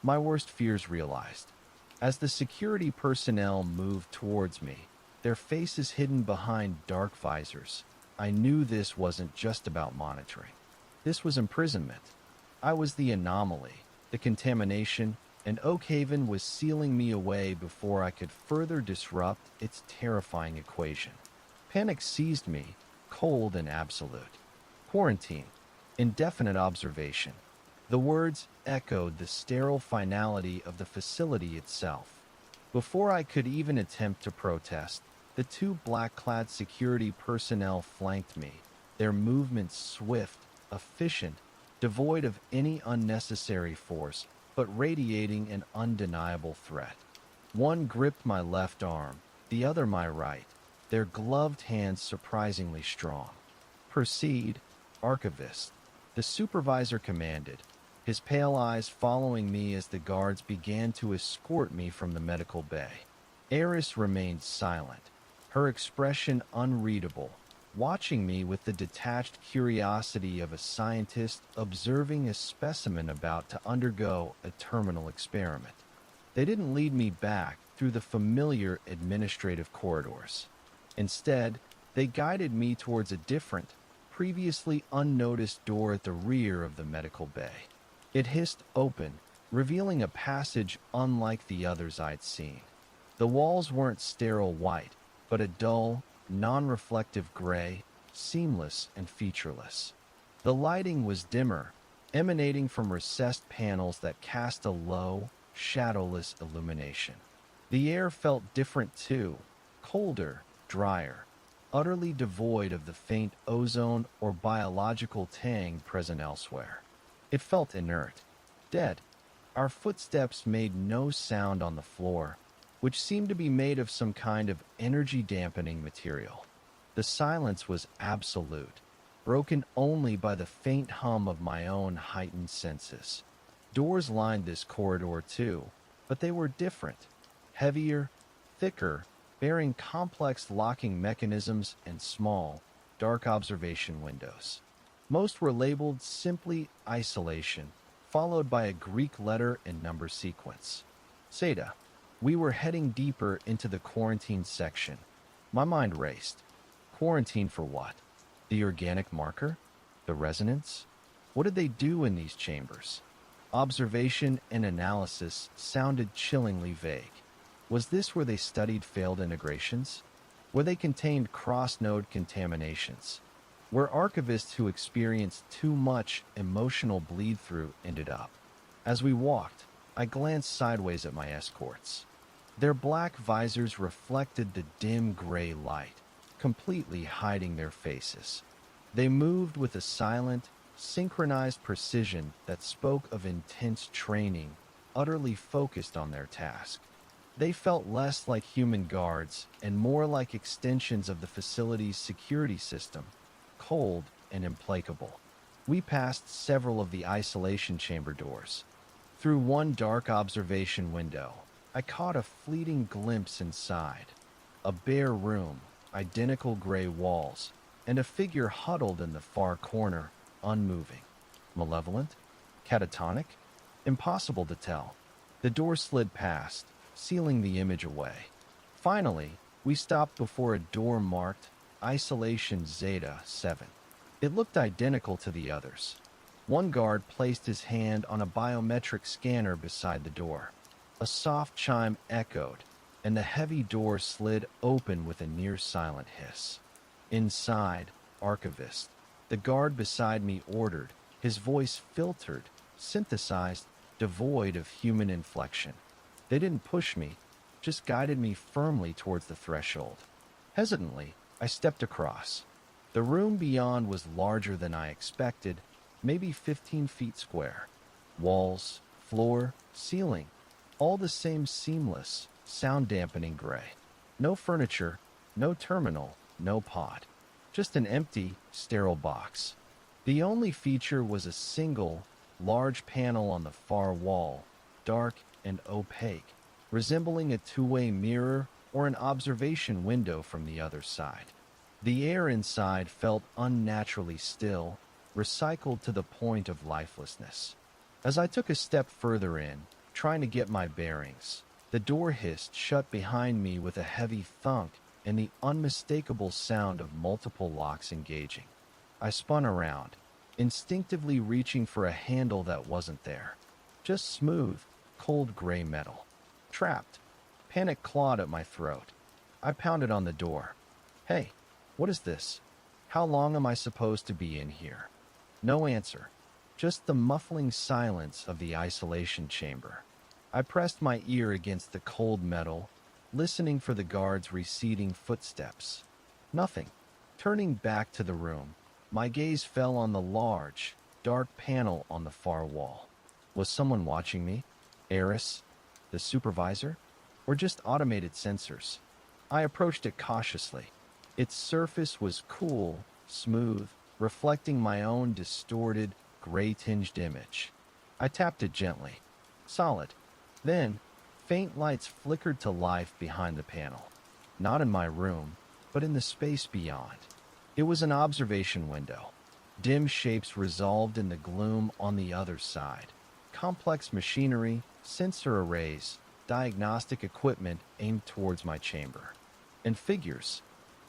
My worst fears realized. As the security personnel moved towards me, their faces hidden behind dark visors, I knew this wasn't just about monitoring. This was imprisonment. I was the anomaly, the contamination, and Oakhaven was sealing me away before I could further disrupt its terrifying equation. Panic seized me, cold and absolute. Quarantine. Indefinite observation. The words echoed the sterile finality of the facility itself. Before I could even attempt to protest, the two black-clad security personnel flanked me, their movements swift, efficient, devoid of any unnecessary force, but radiating an undeniable threat. One gripped my left arm, the other my right, their gloved hands surprisingly strong. "Proceed, Archivist," the The supervisor commanded, his pale eyes following me as the guards began to escort me from the medical bay. Eris remained silent, her expression unreadable, watching me with the detached curiosity of a scientist observing a specimen about to undergo a terminal experiment. They didn't lead me back through the familiar administrative corridors. Instead, they guided me towards a different, previously unnoticed door at the rear of the medical bay. It hissed open, revealing a passage unlike the others I'd seen. The walls weren't sterile white, but a dull, non-reflective gray, seamless and featureless. The lighting was dimmer, emanating from recessed panels that cast a low, shadowless illumination. The air felt different too, colder, drier, utterly devoid of the faint ozone or biological tang present elsewhere. It felt inert, dead. Our footsteps made no sound on the floor, which seemed to be made of some kind of energy-dampening material. The silence was absolute, broken only by the faint hum of my own heightened senses. Doors lined this corridor too, but they were different, heavier, thicker, bearing complex locking mechanisms and small, dark observation windows. Most were labeled simply isolation, followed by a Greek letter and number sequence. Zeta. We were heading deeper into the quarantine section. My mind raced. Quarantine for what? The organic marker? The resonance? What did they do in these chambers? Observation and analysis sounded chillingly vague. Was this where they studied failed integrations? Where they contained cross-node contaminations? Where archivists who experienced too much emotional bleed-through ended up? As we walked, I glanced sideways at my escorts. Their black visors reflected the dim gray light, completely hiding their faces. They moved with a silent, synchronized precision that spoke of intense training, utterly focused on their task. They felt less like human guards and more like extensions of the facility's security system, cold and implacable. We passed several of the isolation chamber doors. Through one dark observation window, I caught a fleeting glimpse inside. A bare room, identical gray walls, and a figure huddled in the far corner, unmoving. Malevolent? Catatonic? Impossible to tell. The door slid past, sealing the image away. Finally, we stopped before a door marked Isolation Zeta 7. It looked identical to the others. One guard placed his hand on a biometric scanner beside the door. A soft chime echoed, and the heavy door slid open with a near-silent hiss. Inside, Archivist, the guard beside me ordered, his voice filtered, synthesized, devoid of human inflection. They didn't push me, just guided me firmly towards the threshold. Hesitantly, I stepped across. The room beyond was larger than I expected, maybe 15 feet square. Walls, floor, ceiling, all the same seamless, sound-dampening gray. No furniture, no terminal, no pod. Just an empty, sterile box. The only feature was a single, large panel on the far wall, dark and opaque, resembling a two-way mirror or an observation window from the other side. The air inside felt unnaturally still, recycled to the point of lifelessness. As I took a step further in, trying to get my bearings, the door hissed shut behind me with a heavy thunk and the unmistakable sound of multiple locks engaging. I spun around, instinctively reaching for a handle that wasn't there. Just smooth, cold gray metal. Trapped. Panic clawed at my throat. I pounded on the door. Hey, what is this? How long am I supposed to be in here? No answer. Just the muffling silence of the isolation chamber. I pressed my ear against the cold metal, listening for the guard's receding footsteps. Nothing. Turning back to the room, my gaze fell on the large, dark panel on the far wall. Was someone watching me? Eris? The supervisor? Or just automated sensors? I approached it cautiously. Its surface was cool, smooth, reflecting my own distorted, gray-tinged image. I tapped it gently. Solid. Then, faint lights flickered to life behind the panel. Not in my room, but in the space beyond. It was an observation window. Dim shapes resolved in the gloom on the other side. Complex machinery, sensor arrays, diagnostic equipment aimed towards my chamber. And figures,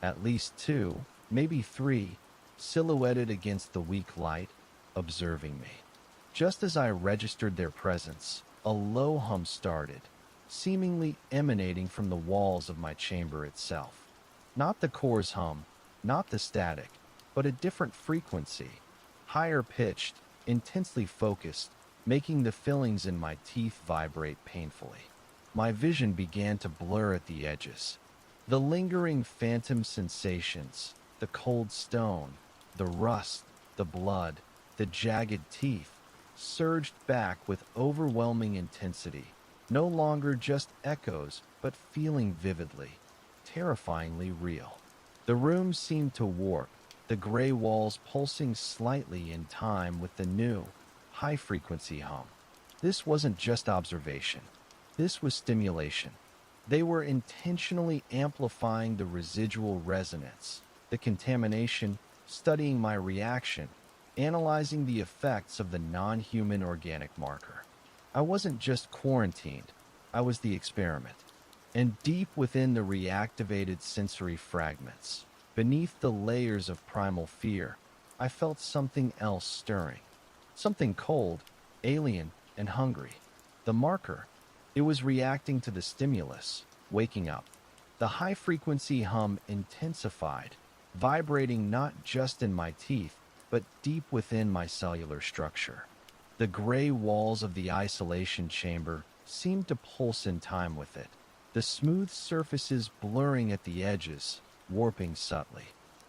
at least two, maybe three, silhouetted against the weak light, observing me. Just as I registered their presence, a low hum started, seemingly emanating from the walls of my chamber itself. Not the core's hum, not the static, but a different frequency, higher pitched, intensely focused, making the fillings in my teeth vibrate painfully. My vision began to blur at the edges. The lingering phantom sensations, the cold stone, the rust, the blood, the jagged teeth, surged back with overwhelming intensity, no longer just echoes, but feeling vividly, terrifyingly real. The room seemed to warp, the gray walls pulsing slightly in time with the new, high-frequency hum. This wasn't just observation. This was stimulation. They were intentionally amplifying the residual resonance, the contamination, studying my reaction, analyzing the effects of the non-human organic marker. I wasn't just quarantined, I was the experiment. And deep within the reactivated sensory fragments, beneath the layers of primal fear, I felt something else stirring. Something cold, alien, and hungry. The marker. It was reacting to the stimulus, waking up. The high-frequency hum intensified, vibrating not just in my teeth, but deep within my cellular structure. The gray walls of the isolation chamber seemed to pulse in time with it, the smooth surfaces blurring at the edges, warping subtly.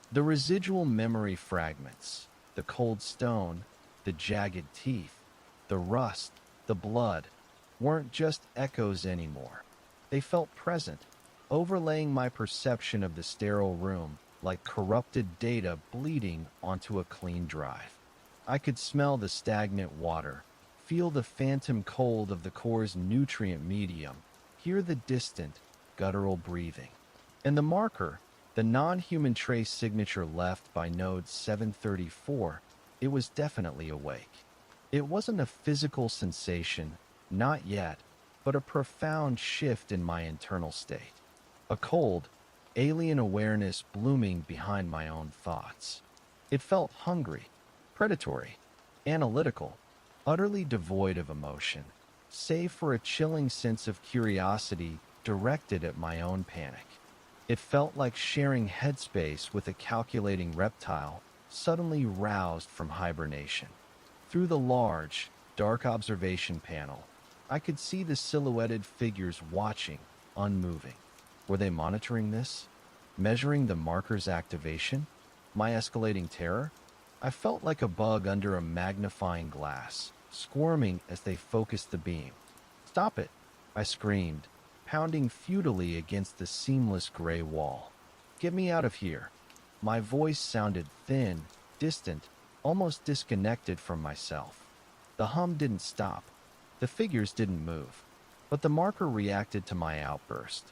The residual memory fragments, the cold stone, the jagged teeth, the rust, the blood, weren't just echoes anymore. They felt present, overlaying my perception of the sterile room like corrupted data bleeding onto a clean drive. I could smell the stagnant water, feel the phantom cold of the core's nutrient medium, hear the distant, guttural breathing. And the marker, the non-human trace signature left by node 734, it was definitely awake. It wasn't a physical sensation, not yet, but a profound shift in my internal state. A cold, alien awareness blooming behind my own thoughts. It felt hungry, predatory, analytical, utterly devoid of emotion, save for a chilling sense of curiosity directed at my own panic. It felt like sharing headspace with a calculating reptile suddenly roused from hibernation. Through the large, dark observation panel, I could see the silhouetted figures watching, unmoving. Were they monitoring this? Measuring the marker's activation? My escalating terror? I felt like a bug under a magnifying glass, squirming as they focused the beam. "Stop it!" I screamed, pounding futilely against the seamless gray wall. "Get me out of here!" My voice sounded thin, distant, almost disconnected from myself. The hum didn't stop. The figures didn't move. But the marker reacted to my outburst.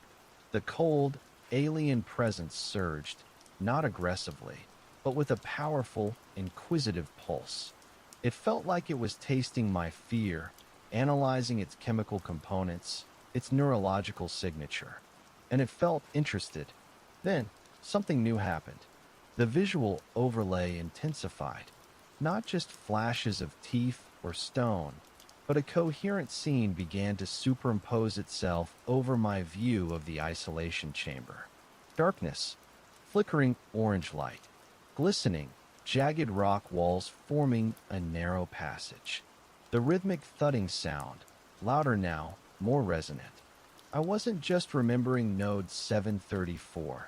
The cold, alien presence surged, not aggressively, but with a powerful, inquisitive pulse. It felt like it was tasting my fear, analyzing its chemical components, its neurological signature. And it felt interested. Then, something new happened. The visual overlay intensified. Not just flashes of teeth or stone, but a coherent scene began to superimpose itself over my view of the isolation chamber. Darkness, flickering orange light, glistening, jagged rock walls forming a narrow passage. The rhythmic thudding sound, louder now, more resonant. I wasn't just remembering node 734.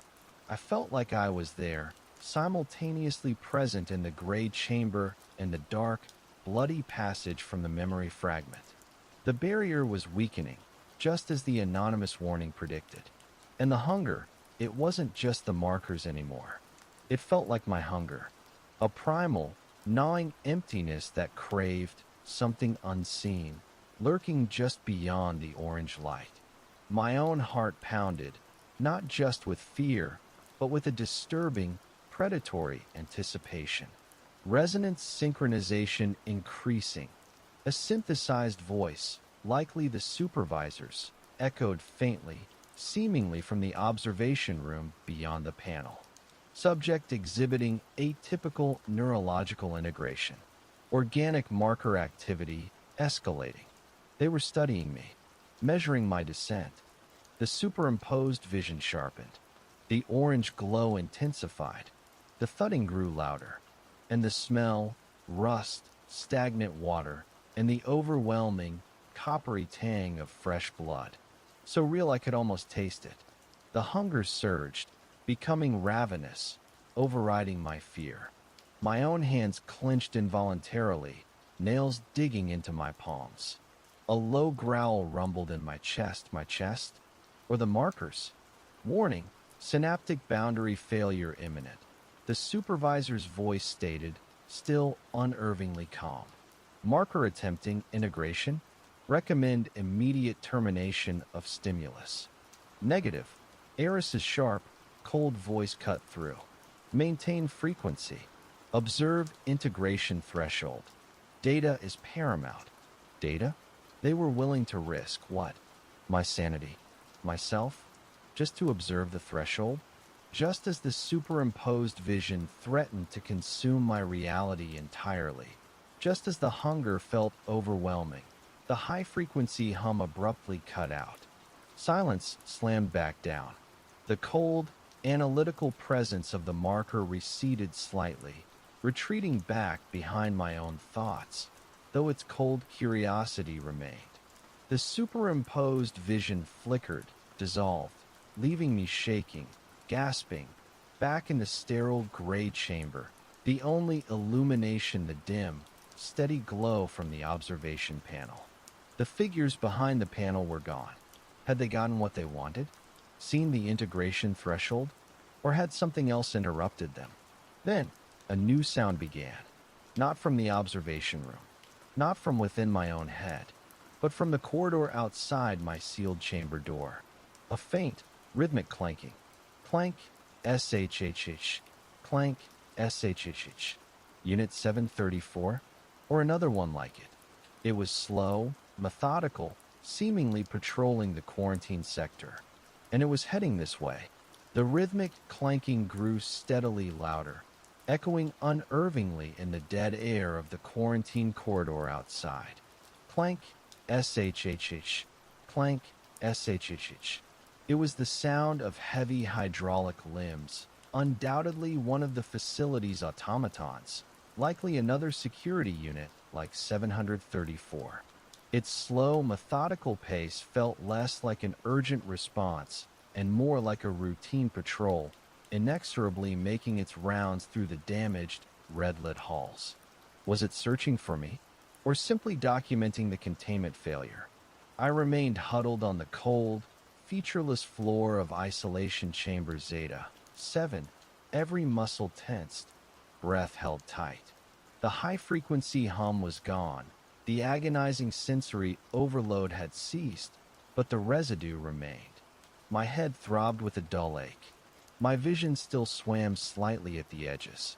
I felt like I was there, simultaneously present in the gray chamber and the dark, bloody passage from the memory fragment. The barrier was weakening, just as the anonymous warning predicted. And the hunger, it wasn't just the markers anymore. It felt like my hunger. A primal, gnawing emptiness that craved something unseen, lurking just beyond the orange light. My own heart pounded, not just with fear, but with a disturbing, predatory anticipation. Resonance synchronization increasing. A synthesized voice, likely the supervisor's, echoed faintly, seemingly from the observation room beyond the panel. Subject exhibiting atypical neurological integration. Organic marker activity escalating. They were studying me, measuring my descent. The superimposed vision sharpened. The orange glow intensified. The thudding grew louder. And the smell, rust, stagnant water, and the overwhelming, coppery tang of fresh blood. So real I could almost taste it. The hunger surged, becoming ravenous, overriding my fear. My own hands clenched involuntarily, nails digging into my palms. A low growl rumbled in my chest, or the markers. Warning, synaptic boundary failure imminent. The supervisor's voice stated, still unervingly calm. Marker attempting integration. Recommend immediate termination of stimulus. Negative. Eris's sharp, cold voice cut through. Maintain frequency. Observe integration threshold. Data is paramount. Data? They were willing to risk what? My sanity. Myself? Just to observe the threshold? Just as the superimposed vision threatened to consume my reality entirely. Just as the hunger felt overwhelming. The high-frequency hum abruptly cut out. Silence slammed back down. The cold, analytical presence of the marker receded slightly, retreating back behind my own thoughts, though its cold curiosity remained. The superimposed vision flickered, dissolved, leaving me shaking, gasping, back in the sterile gray chamber, the only illumination the dim, steady glow from the observation panel. The figures behind the panel were gone. Had they gotten what they wanted? Seen the integration threshold? Or had something else interrupted them? Then, a new sound began. Not from the observation room. Not from within my own head. But from the corridor outside my sealed chamber door. A faint, rhythmic clanking. Clank, SHHH. Clank, SHHH. Unit 734? Or another one like it. It was slow, methodical, seemingly patrolling the quarantine sector. And it was heading this way. The rhythmic clanking grew steadily louder, echoing unervingly in the dead air of the quarantine corridor outside. Clank, SHHH. Clank, SHHH. It was the sound of heavy hydraulic limbs, undoubtedly one of the facility's automatons, likely another security unit like 734. Its slow, methodical pace felt less like an urgent response and more like a routine patrol, inexorably making its rounds through the damaged, red-lit halls. Was it searching for me, or simply documenting the containment failure? I remained huddled on the cold, featureless floor of Isolation Chamber Zeta 7, every muscle tensed, breath held tight. The high-frequency hum was gone. The agonizing sensory overload had ceased, but the residue remained. My head throbbed with a dull ache. My vision still swam slightly at the edges.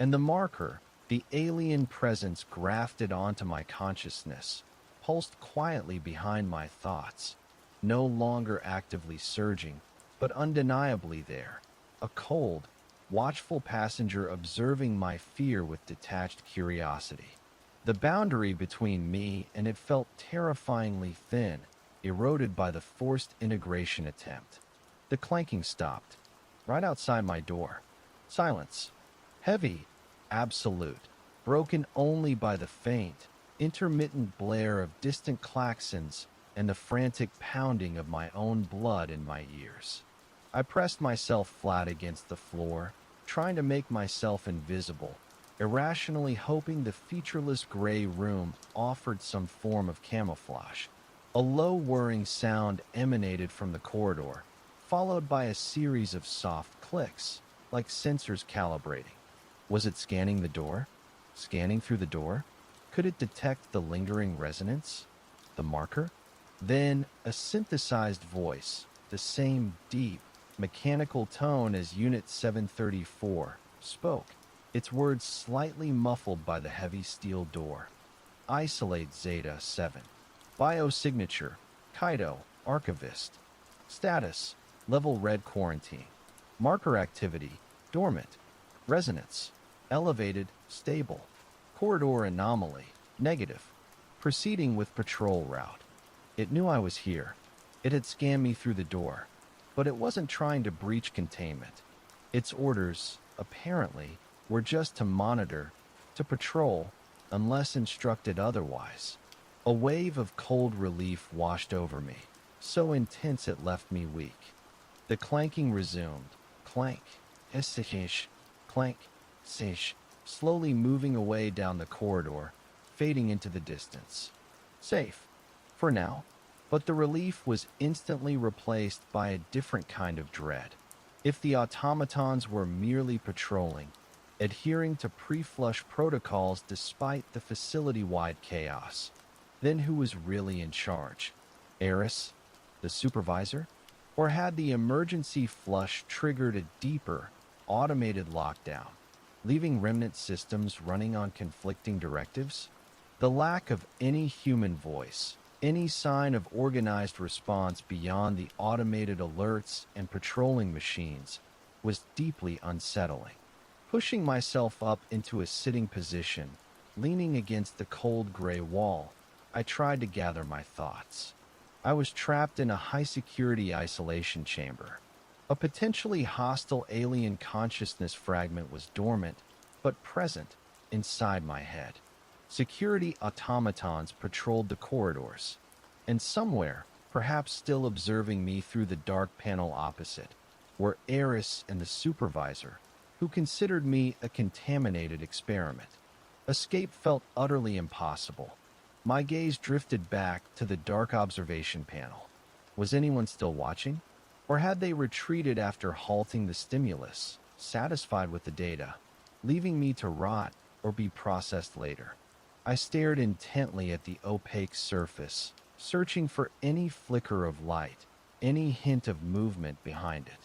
And the marker, the alien presence grafted onto my consciousness, pulsed quietly behind my thoughts, no longer actively surging, but undeniably there, a cold, watchful passenger observing my fear with detached curiosity. The boundary between me and it felt terrifyingly thin, eroded by the forced integration attempt. The clanking stopped, right outside my door. Silence. Heavy, absolute, broken only by the faint, intermittent blare of distant klaxons and the frantic pounding of my own blood in my ears. I pressed myself flat against the floor, trying to make myself invisible, irrationally hoping the featureless gray room offered some form of camouflage. A low whirring sound emanated from the corridor, followed by a series of soft clicks, like sensors calibrating. Was it scanning the door? Scanning through the door, could it detect the lingering resonance? The marker? Then a synthesized voice, the same deep, mechanical tone as Unit 734, spoke, its words slightly muffled by the heavy steel door. Isolate Zeta 7. Biosignature, Kaito, Archivist. Status, Level Red Quarantine. Marker activity, Dormant. Resonance, Elevated, Stable. Corridor anomaly, Negative. Proceeding with patrol route. It knew I was here. It had scanned me through the door, but it wasn't trying to breach containment. Its orders, apparently, were just to monitor, to patrol, unless instructed otherwise. A wave of cold relief washed over me, so intense it left me weak. The clanking resumed. Clank, essish, clank, sish, slowly moving away down the corridor, fading into the distance. Safe, for now, but the relief was instantly replaced by a different kind of dread. If the automatons were merely patrolling, adhering to pre-flush protocols despite the facility-wide chaos, then who was really in charge? Eris, the supervisor? Or had the emergency flush triggered a deeper, automated lockdown, leaving remnant systems running on conflicting directives? The lack of any human voice, any sign of organized response beyond the automated alerts and patrolling machines, was deeply unsettling. Pushing myself up into a sitting position, leaning against the cold gray wall, I tried to gather my thoughts. I was trapped in a high-security isolation chamber. A potentially hostile alien consciousness fragment was dormant, but present, inside my head. Security automatons patrolled the corridors, and somewhere, perhaps still observing me through the dark panel opposite, were Eris and the supervisor, who considered me a contaminated experiment. Escape felt utterly impossible. My gaze drifted back to the dark observation panel. Was anyone still watching? Or had they retreated after halting the stimulus, satisfied with the data, leaving me to rot or be processed later? I stared intently at the opaque surface, searching for any flicker of light, any hint of movement behind it.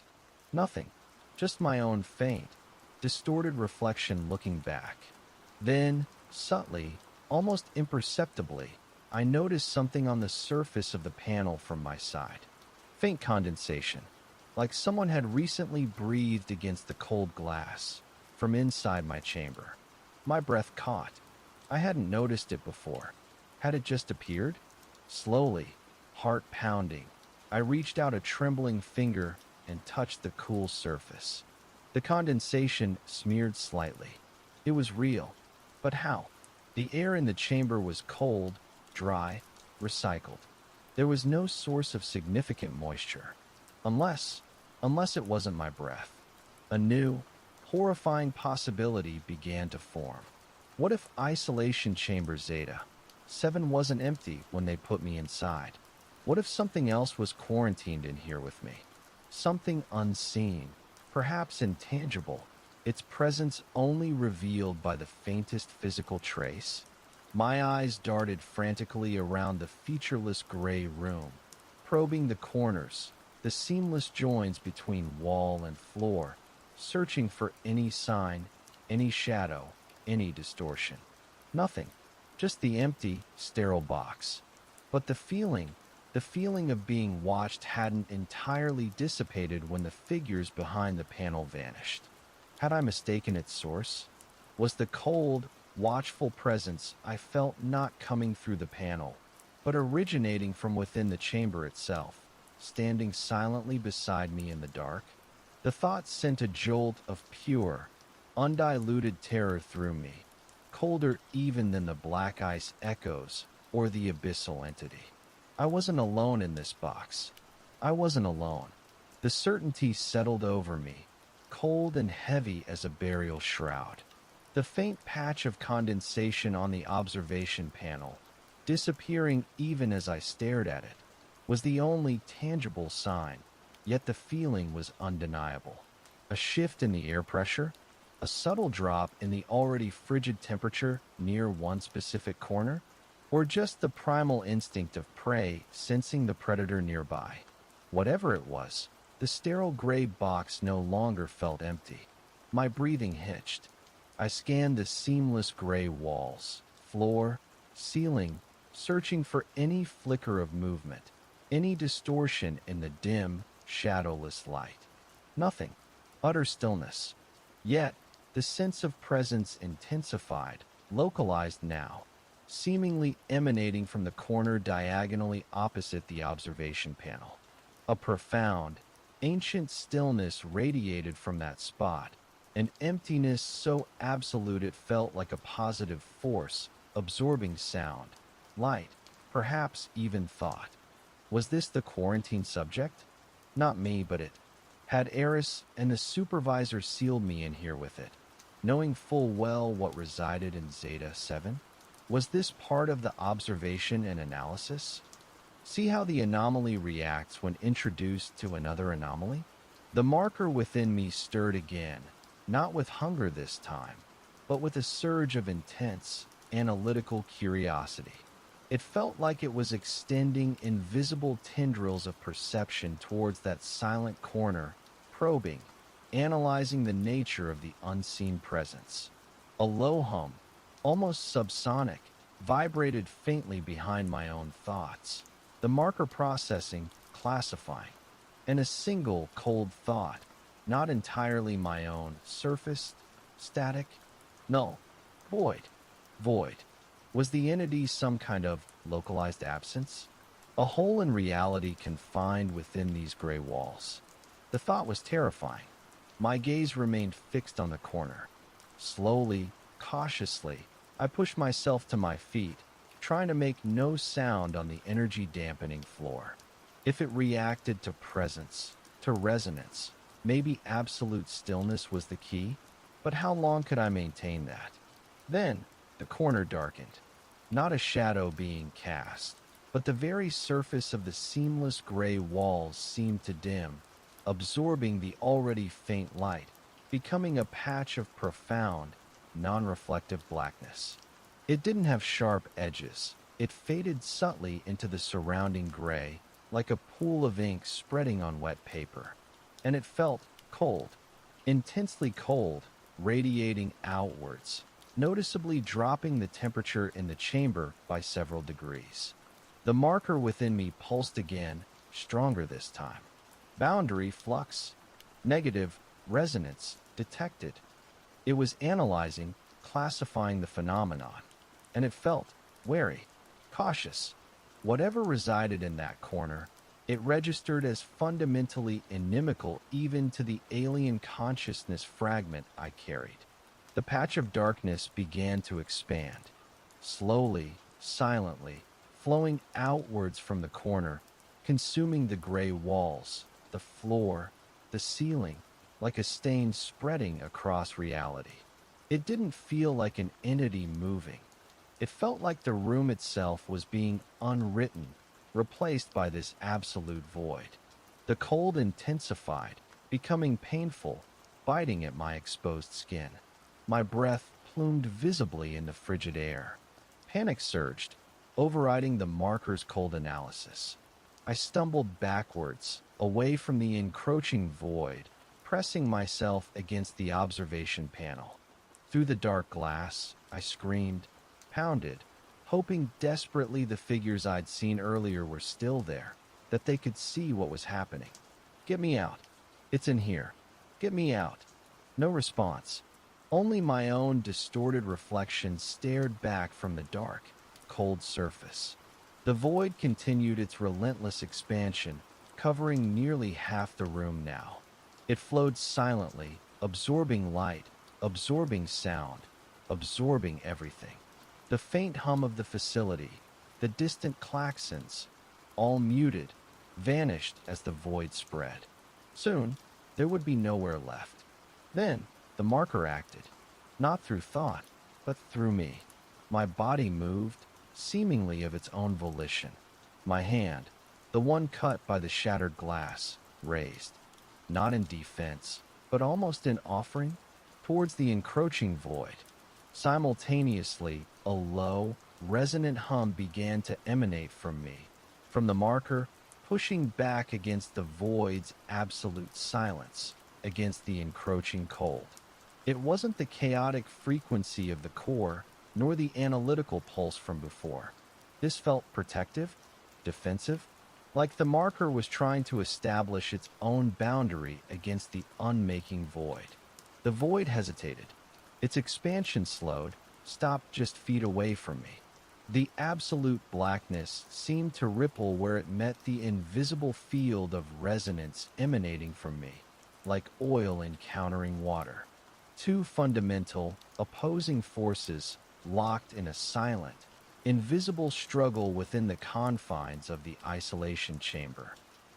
Nothing, just my own faint, distorted reflection looking back. Then, subtly, almost imperceptibly, I noticed something on the surface of the panel from my side. Faint condensation, like someone had recently breathed against the cold glass, from inside my chamber. My breath caught. I hadn't noticed it before. Had it just appeared? Slowly, heart pounding, I reached out a trembling finger and touched the cool surface. The condensation smeared slightly. It was real. But how? The air in the chamber was cold, dry, recycled. There was no source of significant moisture. Unless it wasn't my breath. A new, horrifying possibility began to form. What if isolation chamber Zeta 7 wasn't empty when they put me inside? What if something else was quarantined in here with me? Something unseen, perhaps intangible, its presence only revealed by the faintest physical trace? My eyes darted frantically around the featureless gray room, probing the corners, the seamless joins between wall and floor, searching for any sign, any shadow, any distortion. Nothing, just the empty, sterile box. But the feeling of being watched hadn't entirely dissipated when the figures behind the panel vanished. Had I mistaken its source? Was the cold, watchful presence I felt not coming through the panel, but originating from within the chamber itself, standing silently beside me in the dark? The thought sent a jolt of pure, undiluted terror through me, colder even than the black ice echoes or the abyssal entity. I wasn't alone in this box. I wasn't alone. The certainty settled over me, cold and heavy as a burial shroud. The faint patch of condensation on the observation panel, disappearing even as I stared at it, was the only tangible sign, yet the feeling was undeniable. A shift in the air pressure? A subtle drop in the already frigid temperature near one specific corner? Or just the primal instinct of prey sensing the predator nearby? Whatever it was, the sterile gray box no longer felt empty. My breathing hitched. I scanned the seamless gray walls, floor, ceiling, searching for any flicker of movement, any distortion in the dim, shadowless light. Nothing. Utter stillness. Yet, the sense of presence intensified, localized now, seemingly emanating from the corner diagonally opposite the observation panel. A profound, ancient stillness radiated from that spot, an emptiness so absolute it felt like a positive force, absorbing sound, light, perhaps even thought. Was this the quarantine subject? Not me, but it. Had Eris and the supervisor sealed me in here with it, knowing full well what resided in Zeta 7? Was this part of the observation and analysis? See how the anomaly reacts when introduced to another anomaly? The marker within me stirred again, not with hunger this time, but with a surge of intense, analytical curiosity. It felt like it was extending invisible tendrils of perception towards that silent corner, probing, analyzing the nature of the unseen presence. A low hum, almost subsonic, vibrated faintly behind my own thoughts, the marker processing, classifying, and a single cold thought, not entirely my own, surfaced, static, null, void. Void. Was the entity some kind of localized absence? A hole in reality confined within these gray walls. The thought was terrifying. My gaze remained fixed on the corner. Slowly, cautiously, I pushed myself to my feet, trying to make no sound on the energy-dampening floor. If it reacted to presence, to resonance, maybe absolute stillness was the key, but how long could I maintain that? Then, the corner darkened. Not a shadow being cast, but the very surface of the seamless gray walls seemed to dim, absorbing the already faint light, becoming a patch of profound, non-reflective blackness. It didn't have sharp edges. It faded subtly into the surrounding gray, like a pool of ink spreading on wet paper. And it felt cold, intensely cold, radiating outwards, noticeably dropping the temperature in the chamber by several degrees. The marker within me pulsed again, stronger this time. Boundary flux, negative resonance detected. It was analyzing, classifying the phenomenon, and it felt wary, cautious. Whatever resided in that corner, it registered as fundamentally inimical even to the alien consciousness fragment I carried. The patch of darkness began to expand, slowly, silently, flowing outwards from the corner, consuming the gray walls, the floor, the ceiling, like a stain spreading across reality. It didn't feel like an entity moving. It felt like the room itself was being unwritten, replaced by this absolute void. The cold intensified, becoming painful, biting at my exposed skin. My breath plumed visibly in the frigid air. Panic surged, overriding the marker's cold analysis. I stumbled backwards, away from the encroaching void, pressing myself against the observation panel. Through the dark glass, I screamed, pounded, hoping desperately the figures I'd seen earlier were still there, that they could see what was happening. Get me out. It's in here. Get me out. No response. Only my own distorted reflection stared back from the dark, cold surface. The void continued its relentless expansion, covering nearly half the room now. It flowed silently, absorbing light, absorbing sound, absorbing everything. The faint hum of the facility, the distant klaxons, all muted, vanished as the void spread. Soon, there would be nowhere left. Then, the marker acted, not through thought, but through me. My body moved, seemingly of its own volition. My hand, the one cut by the shattered glass, raised, not in defense, but almost in offering. towards the encroaching void. Simultaneously, a low, resonant hum began to emanate from me, from the marker, pushing back against the void's absolute silence, against the encroaching cold. It wasn't the chaotic frequency of the core, nor the analytical pulse from before. This felt protective, defensive, like the marker was trying to establish its own boundary against the unmaking void. The void hesitated. Its expansion slowed, stopped just feet away from me. The absolute blackness seemed to ripple where it met the invisible field of resonance emanating from me, like oil encountering water. Two fundamental, opposing forces locked in a silent, invisible struggle within the confines of the isolation chamber.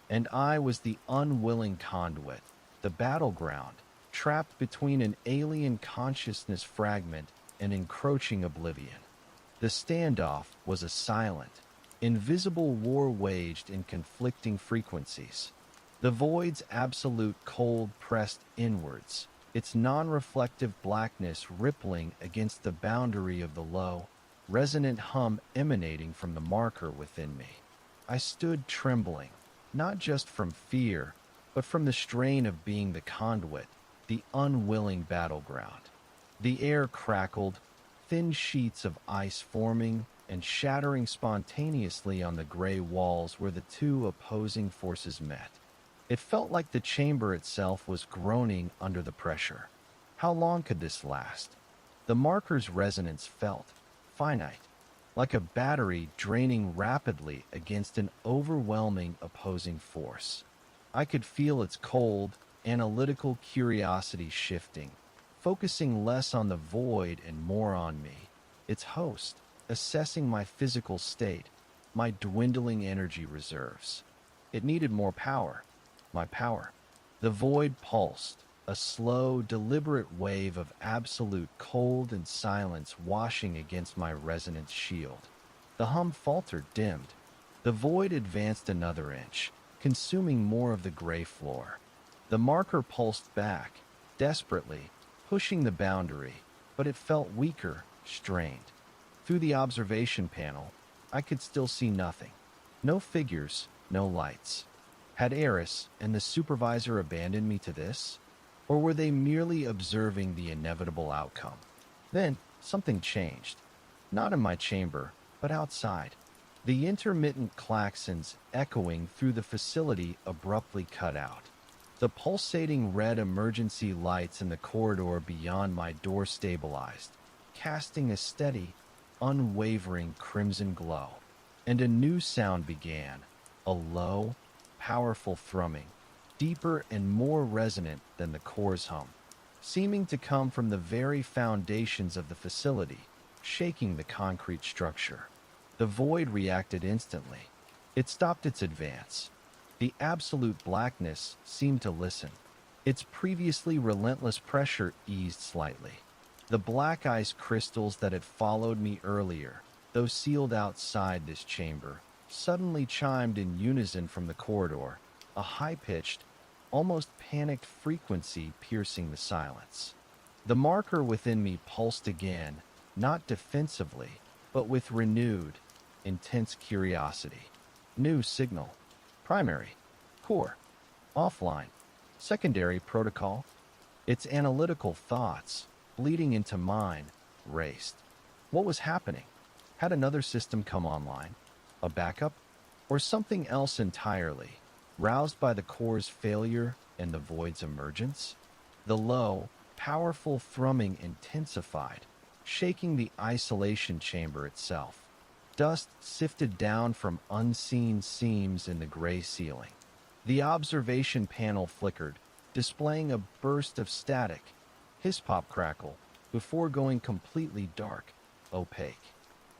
And I was the unwilling conduit, the battleground, trapped between an alien consciousness fragment and encroaching oblivion. The standoff was a silent, invisible war waged in conflicting frequencies. The void's absolute cold pressed inwards, its non-reflective blackness rippling against the boundary of the low, resonant hum emanating from the marker within me. I stood trembling, not just from fear, but from the strain of being the conduit, the unwilling battleground. The air crackled, thin sheets of ice forming and shattering spontaneously on the gray walls where the two opposing forces met. It felt like the chamber itself was groaning under the pressure. How long could this last? The marker's resonance felt finite, like a battery draining rapidly against an overwhelming opposing force. I could feel its cold, analytical curiosity shifting, focusing less on the void and more on me, its host, assessing my physical state, my dwindling energy reserves. It needed more power. My power. The void pulsed, a slow, deliberate wave of absolute cold and silence washing against my resonance shield. The hum faltered, dimmed. The void advanced another inch, consuming more of the gray floor. The marker pulsed back, desperately, pushing the boundary, but it felt weaker, strained. Through the observation panel, I could still see nothing. No figures, no lights. Had Eris and the supervisor abandoned me to this? Or were they merely observing the inevitable outcome? Then, something changed. Not in my chamber, but outside. The intermittent klaxons echoing through the facility abruptly cut out. The pulsating red emergency lights in the corridor beyond my door stabilized, casting a steady, unwavering crimson glow. And a new sound began, a low, powerful thrumming, deeper and more resonant than the core's hum, seeming to come from the very foundations of the facility, shaking the concrete structure. The void reacted instantly. It stopped its advance. The absolute blackness seemed to listen. Its previously relentless pressure eased slightly. The black ice crystals that had followed me earlier, though sealed outside this chamber, suddenly chimed in unison from the corridor, a high-pitched, almost panicked frequency piercing the silence. The marker within me pulsed again, not defensively, but with renewed, intense curiosity. New signal. Primary. Core. Offline. Secondary protocol. Its analytical thoughts, bleeding into mine, raced. What was happening? Had another system come online? A backup? Or something else entirely, roused by the core's failure and the void's emergence? The low, powerful thrumming intensified, shaking the isolation chamber itself. Dust sifted down from unseen seams in the gray ceiling. The observation panel flickered, displaying a burst of static, hiss-pop crackle, before going completely dark, opaque.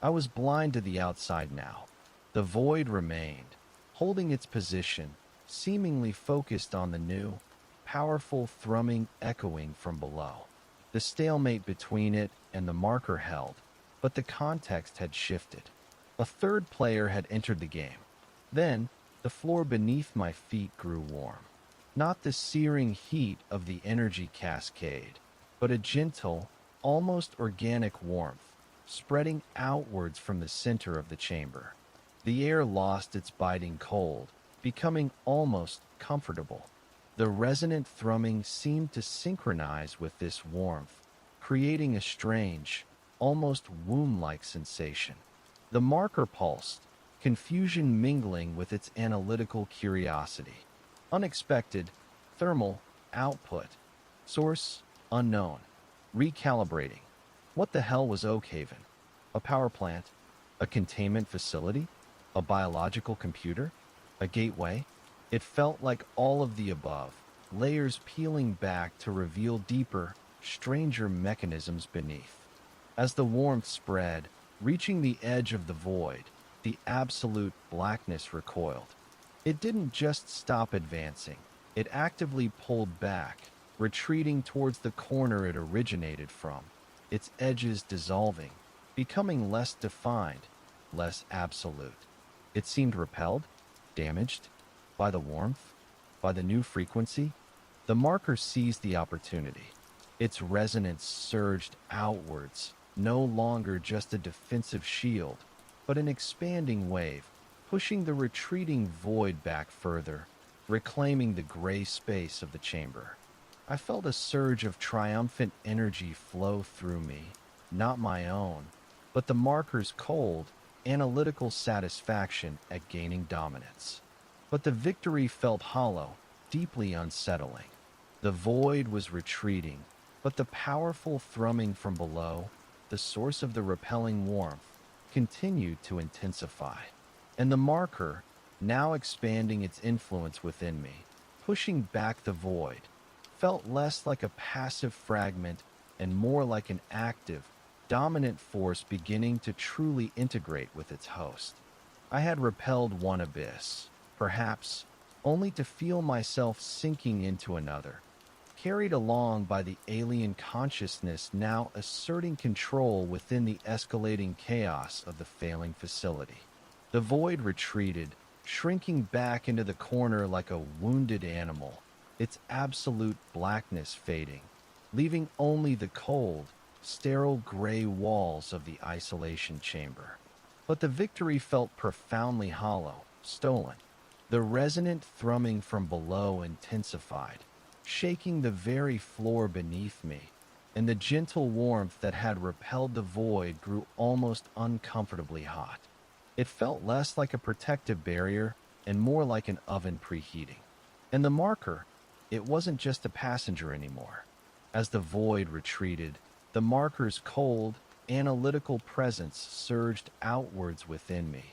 I was blind to the outside now. The void remained, holding its position, seemingly focused on the new, powerful thrumming echoing from below. The stalemate between it and the marker held, but the context had shifted. A third player had entered the game. Then, the floor beneath my feet grew warm. Not the searing heat of the energy cascade, but a gentle, almost organic warmth, spreading outwards from the center of the chamber. The air lost its biting cold, becoming almost comfortable. The resonant thrumming seemed to synchronize with this warmth, creating a strange, almost womb-like sensation. The marker pulsed, confusion mingling with its analytical curiosity. Unexpected, thermal, output, source, unknown, recalibrating. What the hell was Oakhaven? A power plant? A containment facility? A biological computer? A gateway? It felt like all of the above, layers peeling back to reveal deeper, stranger mechanisms beneath. As the warmth spread, reaching the edge of the void, the absolute blackness recoiled. It didn't just stop advancing, it actively pulled back, retreating towards the corner it originated from, its edges dissolving, becoming less defined, less absolute. It seemed repelled, damaged, by the warmth, by the new frequency. The marker seized the opportunity. Its resonance surged outwards, no longer just a defensive shield, but an expanding wave, pushing the retreating void back further, reclaiming the gray space of the chamber. I felt a surge of triumphant energy flow through me, not my own, but the marker's cold, analytical satisfaction at gaining dominance. But the victory felt hollow, deeply unsettling. The void was retreating, but the powerful thrumming from below, the source of the repelling warmth, continued to intensify. And the marker, now expanding its influence within me, pushing back the void, felt less like a passive fragment and more like an active, dominant force beginning to truly integrate with its host. I had repelled one abyss, perhaps, only to feel myself sinking into another, carried along by the alien consciousness now asserting control within the escalating chaos of the failing facility. The void retreated, shrinking back into the corner like a wounded animal, its absolute blackness fading, leaving only the cold, sterile gray walls of the isolation chamber. But the victory felt profoundly hollow, stolen. The resonant thrumming from below intensified, shaking the very floor beneath me, and the gentle warmth that had repelled the void grew almost uncomfortably hot. It felt less like a protective barrier and more like an oven preheating. And the marker, it wasn't just a passenger anymore. As the void retreated, the marker's cold, analytical presence surged outwards within me,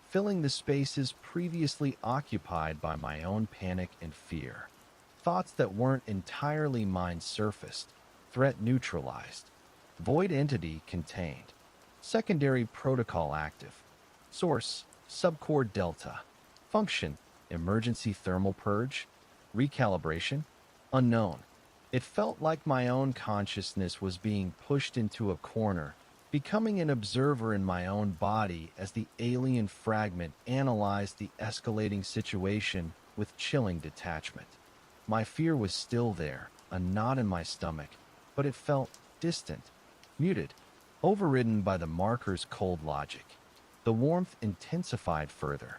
filling the spaces previously occupied by my own panic and fear. Thoughts that weren't entirely mine surfaced, threat neutralized, void entity contained, secondary protocol active, source, subcore delta, function, emergency thermal purge, recalibration, unknown. It felt like my own consciousness was being pushed into a corner, becoming an observer in my own body as the alien fragment analyzed the escalating situation with chilling detachment. My fear was still there, a knot in my stomach, but it felt distant, muted, overridden by the marker's cold logic. The warmth intensified further.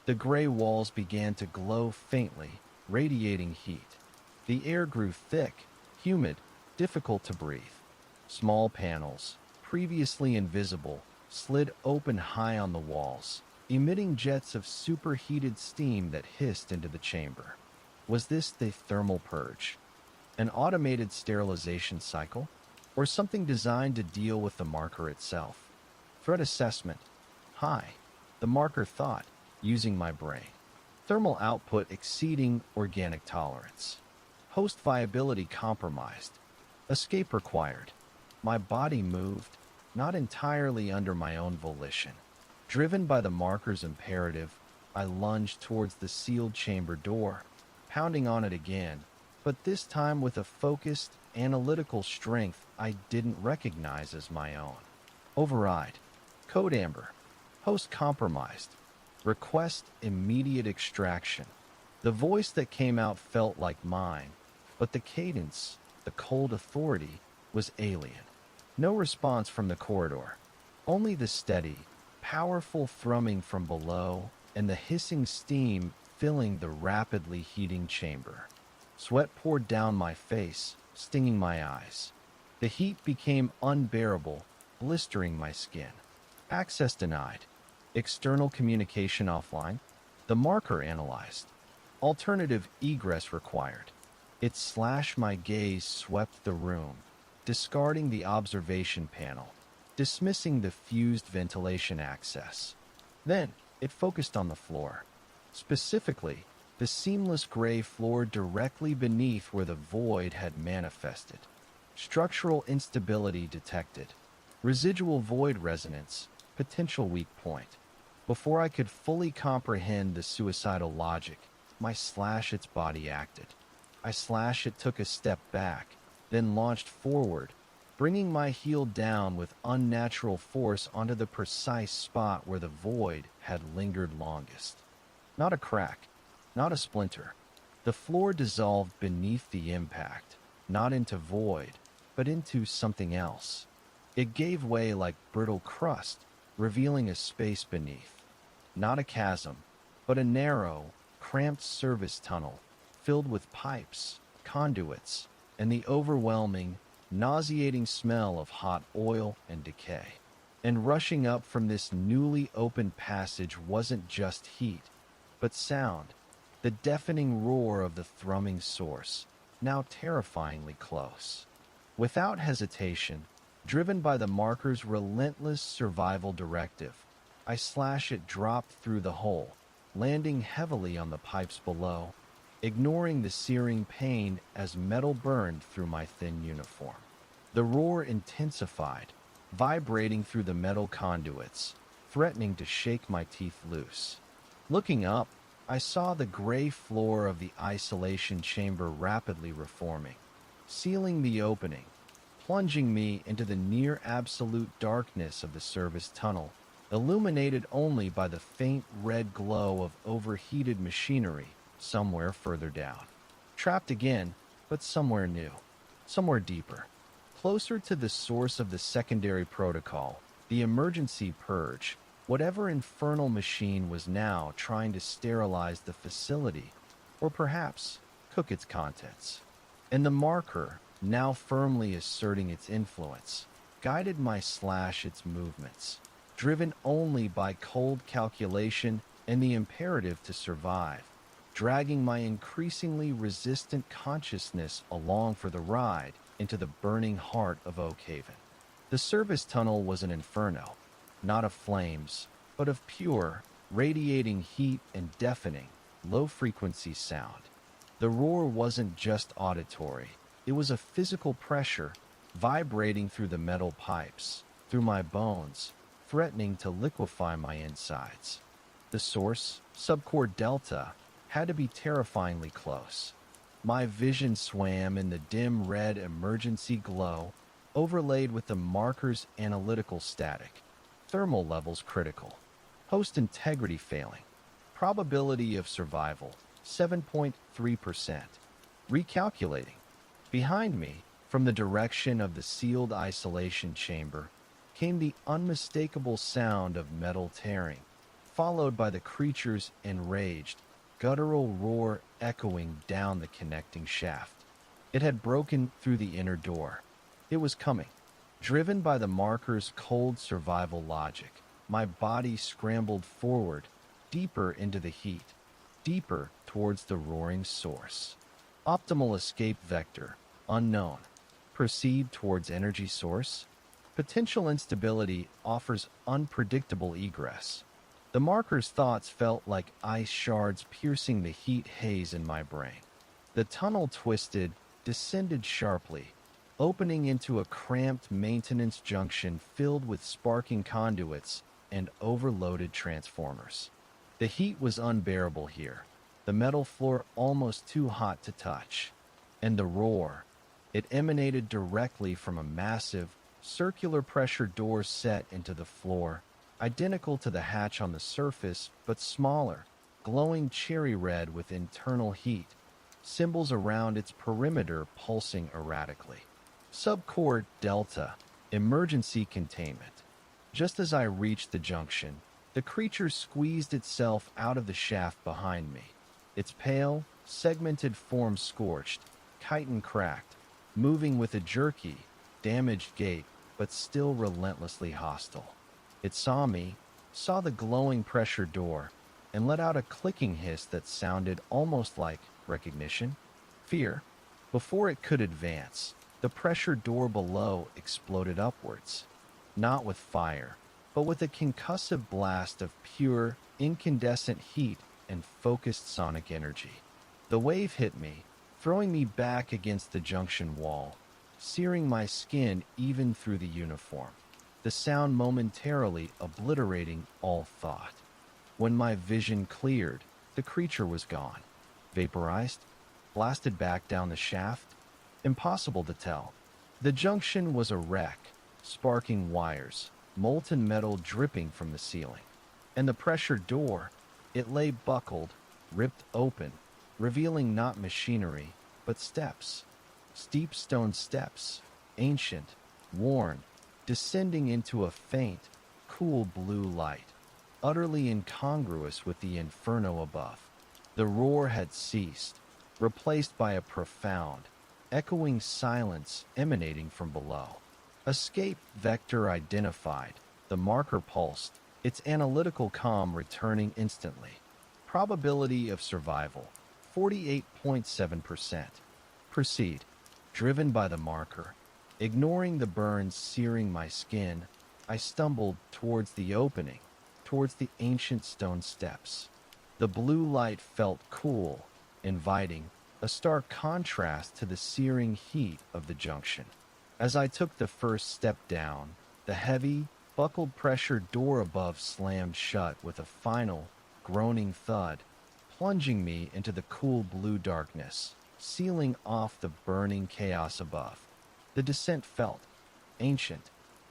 The gray walls began to glow faintly, radiating heat. The air grew thick, humid, difficult to breathe. Small panels, previously invisible, slid open high on the walls, emitting jets of superheated steam that hissed into the chamber. Was this the thermal purge? An automated sterilization cycle? Or something designed to deal with the marker itself? Threat assessment. High, the marker thought, using my brain. Thermal output exceeding organic tolerance. Host viability compromised. Escape required. My body moved, not entirely under my own volition. Driven by the marker's imperative, I lunged towards the sealed chamber door, pounding on it again, but this time with a focused, analytical strength I didn't recognize as my own. Override. Code Amber. Host compromised. Request immediate extraction. The voice that came out felt like mine, but the cadence, the cold authority, was alien. No response from the corridor, only the steady, powerful thrumming from below and the hissing steam filling the rapidly heating chamber. Sweat poured down my face, stinging my eyes. The heat became unbearable, blistering my skin. Access denied. External communication offline. The marker analyzed. Alternative egress required. Its slash my gaze swept the room, discarding the observation panel, dismissing the fused ventilation access. Then, it focused on the floor. Specifically, the seamless gray floor directly beneath where the void had manifested. Structural instability detected. Residual void resonance, potential weak point. Before I could fully comprehend the suicidal logic, my slash its body acted. I slash it took a step back, then launched forward, bringing my heel down with unnatural force onto the precise spot where the void had lingered longest. Not a crack, not a splinter. The floor dissolved beneath the impact, not into void, but into something else. It gave way like brittle crust, revealing a space beneath. Not a chasm, but a narrow, cramped service tunnel filled with pipes, conduits, and the overwhelming, nauseating smell of hot oil and decay. And rushing up from this newly opened passage wasn't just heat, but sound, the deafening roar of the thrumming source, now terrifyingly close. Without hesitation, driven by the marker's relentless survival directive, I slash it dropped through the hole, landing heavily on the pipes below, ignoring the searing pain as metal burned through my thin uniform. The roar intensified, vibrating through the metal conduits, threatening to shake my teeth loose. Looking up, I saw the gray floor of the isolation chamber rapidly reforming, sealing the opening, plunging me into the near-absolute darkness of the service tunnel, illuminated only by the faint red glow of overheated machinery somewhere further down. Trapped again, but somewhere new, somewhere deeper. Closer to the source of the secondary protocol, the emergency purge, whatever infernal machine was now trying to sterilize the facility, or perhaps cook its contents. And the marker, now firmly asserting its influence, guided my slash its movements, driven only by cold calculation and the imperative to survive, dragging my increasingly resistant consciousness along for the ride into the burning heart of Oakhaven. The service tunnel was an inferno, not of flames, but of pure, radiating heat and deafening, low-frequency sound. The roar wasn't just auditory, it was a physical pressure, vibrating through the metal pipes, through my bones, threatening to liquefy my insides. The source, subcore delta, had to be terrifyingly close. My vision swam in the dim red emergency glow, overlaid with the marker's analytical static. Thermal levels critical. Host integrity failing. Probability of survival, 7.3%. Recalculating. Behind me, from the direction of the sealed isolation chamber, came the unmistakable sound of metal tearing, followed by the creature's enraged, guttural roar echoing down the connecting shaft. It had broken through the inner door. It was coming. Driven by the marker's cold survival logic, my body scrambled forward, deeper into the heat, deeper towards the roaring source. Optimal escape vector, unknown. Proceed towards energy source. Potential instability offers unpredictable egress. The marker's thoughts felt like ice shards piercing the heat haze in my brain. The tunnel twisted, descended sharply, opening into a cramped maintenance junction filled with sparking conduits and overloaded transformers. The heat was unbearable here, the metal floor almost too hot to touch. And the roar, it emanated directly from a massive, circular pressure door set into the floor, identical to the hatch on the surface, but smaller, glowing cherry red with internal heat, symbols around its perimeter pulsing erratically. Subcore Delta, emergency containment. Just as I reached the junction, the creature squeezed itself out of the shaft behind me. Its pale, segmented form scorched, chitin cracked, moving with a jerky, damaged gait, but still relentlessly hostile. It saw me, saw the glowing pressure door, and let out a clicking hiss that sounded almost like recognition, fear. Before it could advance, the pressure door below exploded upwards, not with fire, but with a concussive blast of pure, incandescent heat and focused sonic energy. The wave hit me, throwing me back against the junction wall, searing my skin even through the uniform, the sound momentarily obliterating all thought. When my vision cleared, the creature was gone. Vaporized? Blasted back down the shaft? Impossible to tell. The junction was a wreck, sparking wires, molten metal dripping from the ceiling. And the pressure door, it lay buckled, ripped open, revealing not machinery, but steps. Steep stone steps, ancient, worn, descending into a faint, cool blue light, utterly incongruous with the inferno above. The roar had ceased, replaced by a profound, echoing silence emanating from below. Escape vector identified, the marker pulsed, its analytical comm returning instantly. Probability of survival, 48.7%. Proceed. Driven by the marker, ignoring the burns searing my skin, I stumbled towards the opening, towards the ancient stone steps. The blue light felt cool, inviting, a stark contrast to the searing heat of the junction. As I took the first step down, the heavy, buckled pressure door above slammed shut with a final, groaning thud, plunging me into the cool blue darkness, sealing off the burning chaos above. The descent felt ancient.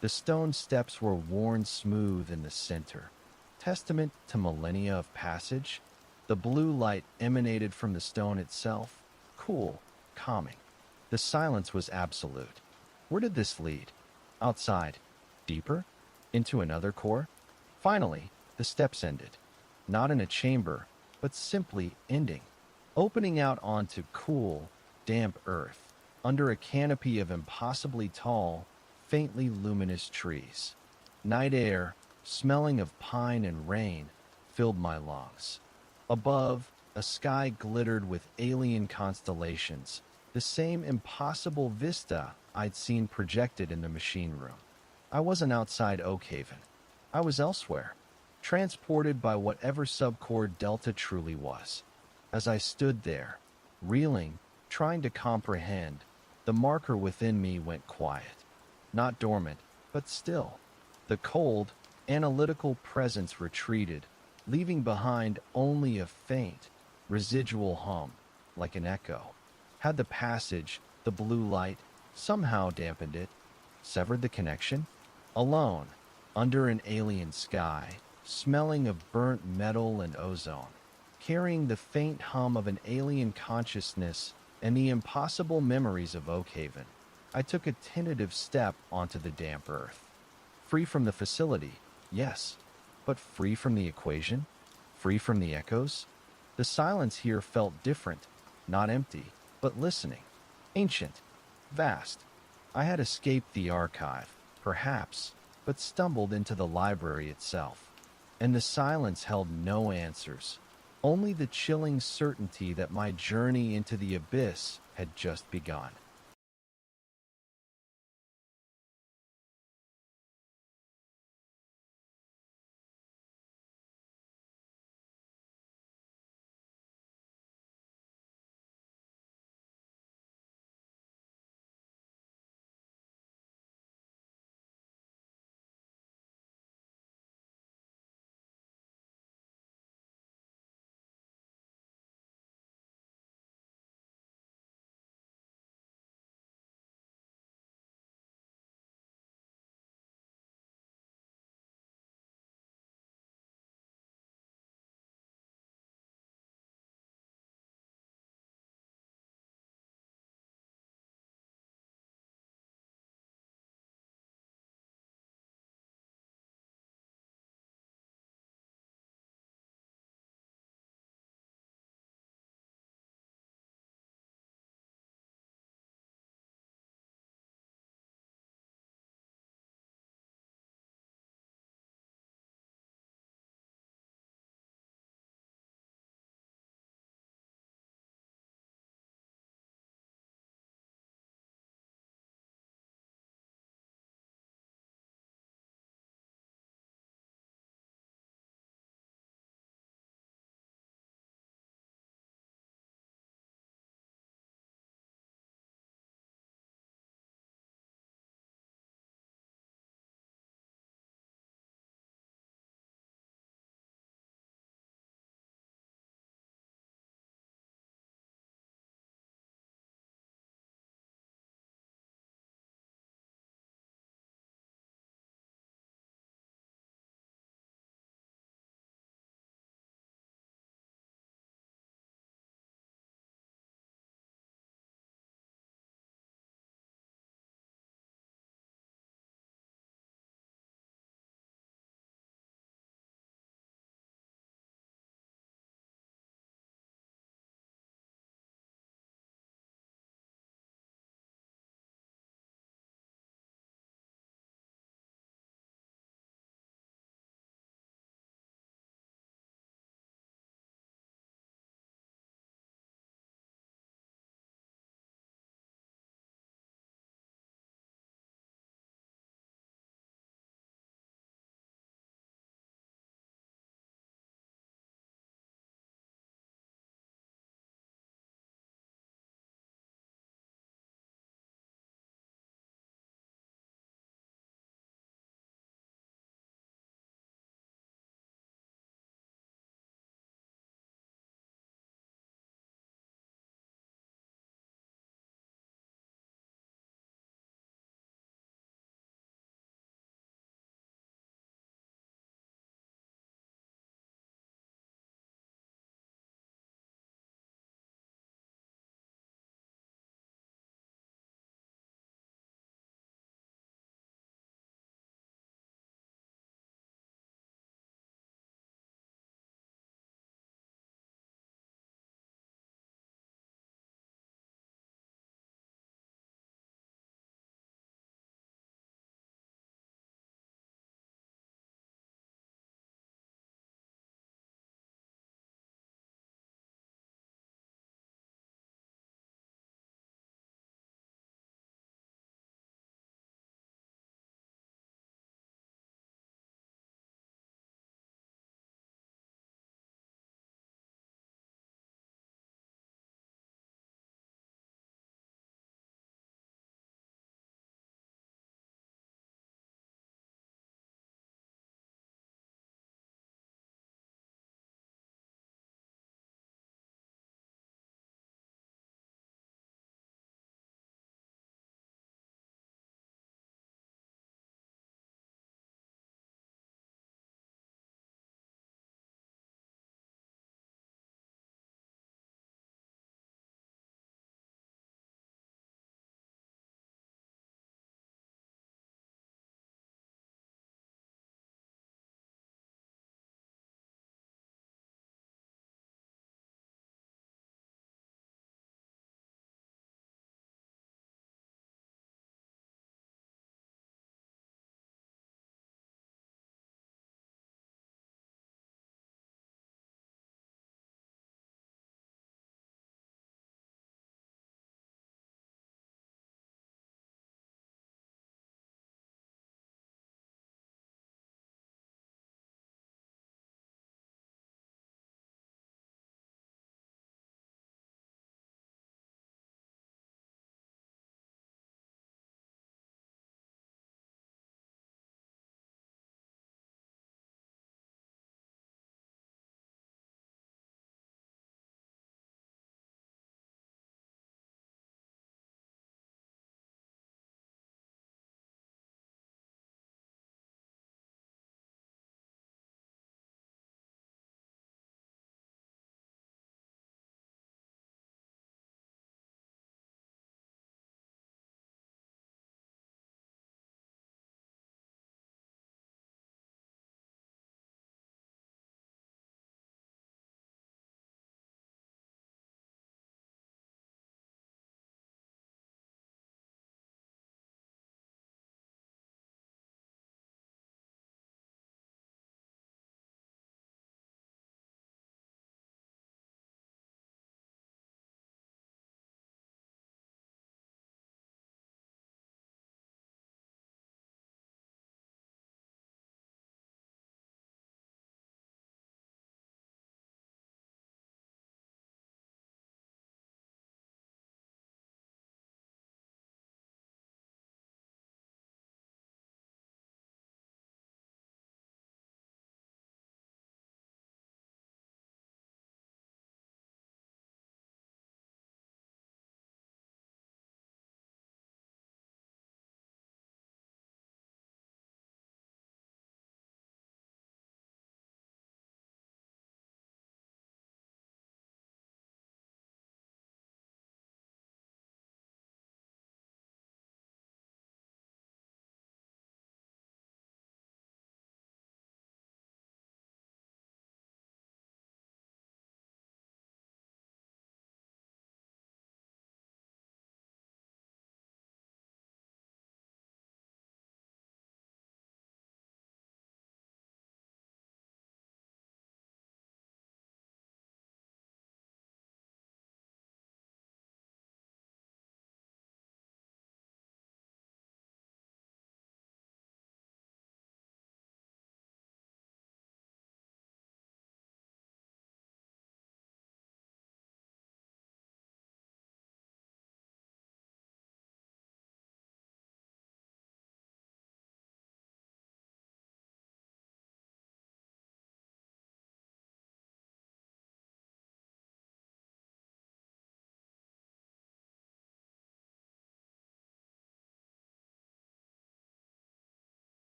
The stone steps were worn smooth in the center, testament to millennia of passage. The blue light emanated from the stone itself, cool, calming. The silence was absolute. Where did this lead? Outside? Deeper? Into another core? Finally, the steps ended. Not in a chamber, but simply ending, opening out onto cool, damp earth, under a canopy of impossibly tall, faintly luminous trees. Night air, smelling of pine and rain, filled my lungs. Above, a sky glittered with alien constellations, the same impossible vista I'd seen projected in the machine room. I wasn't outside Oakhaven. I was elsewhere, transported by whatever subcore Delta truly was. As I stood there, reeling, trying to comprehend, the marker within me went quiet. Not dormant, but still. The cold, analytical presence retreated, leaving behind only a faint, residual hum, like an echo. Had the passage, the blue light, somehow dampened it, severed the connection? Alone, under an alien sky, smelling of burnt metal and ozone, carrying the faint hum of an alien consciousness and the impossible memories of Oakhaven, I took a tentative step onto the damp earth. Free from the facility, yes, but free from the equation? Free from the echoes? The silence here felt different, not empty, but listening. Ancient, vast. I had escaped the archive, perhaps, but stumbled into the library itself. And the silence held no answers, only the chilling certainty that my journey into the abyss had just begun.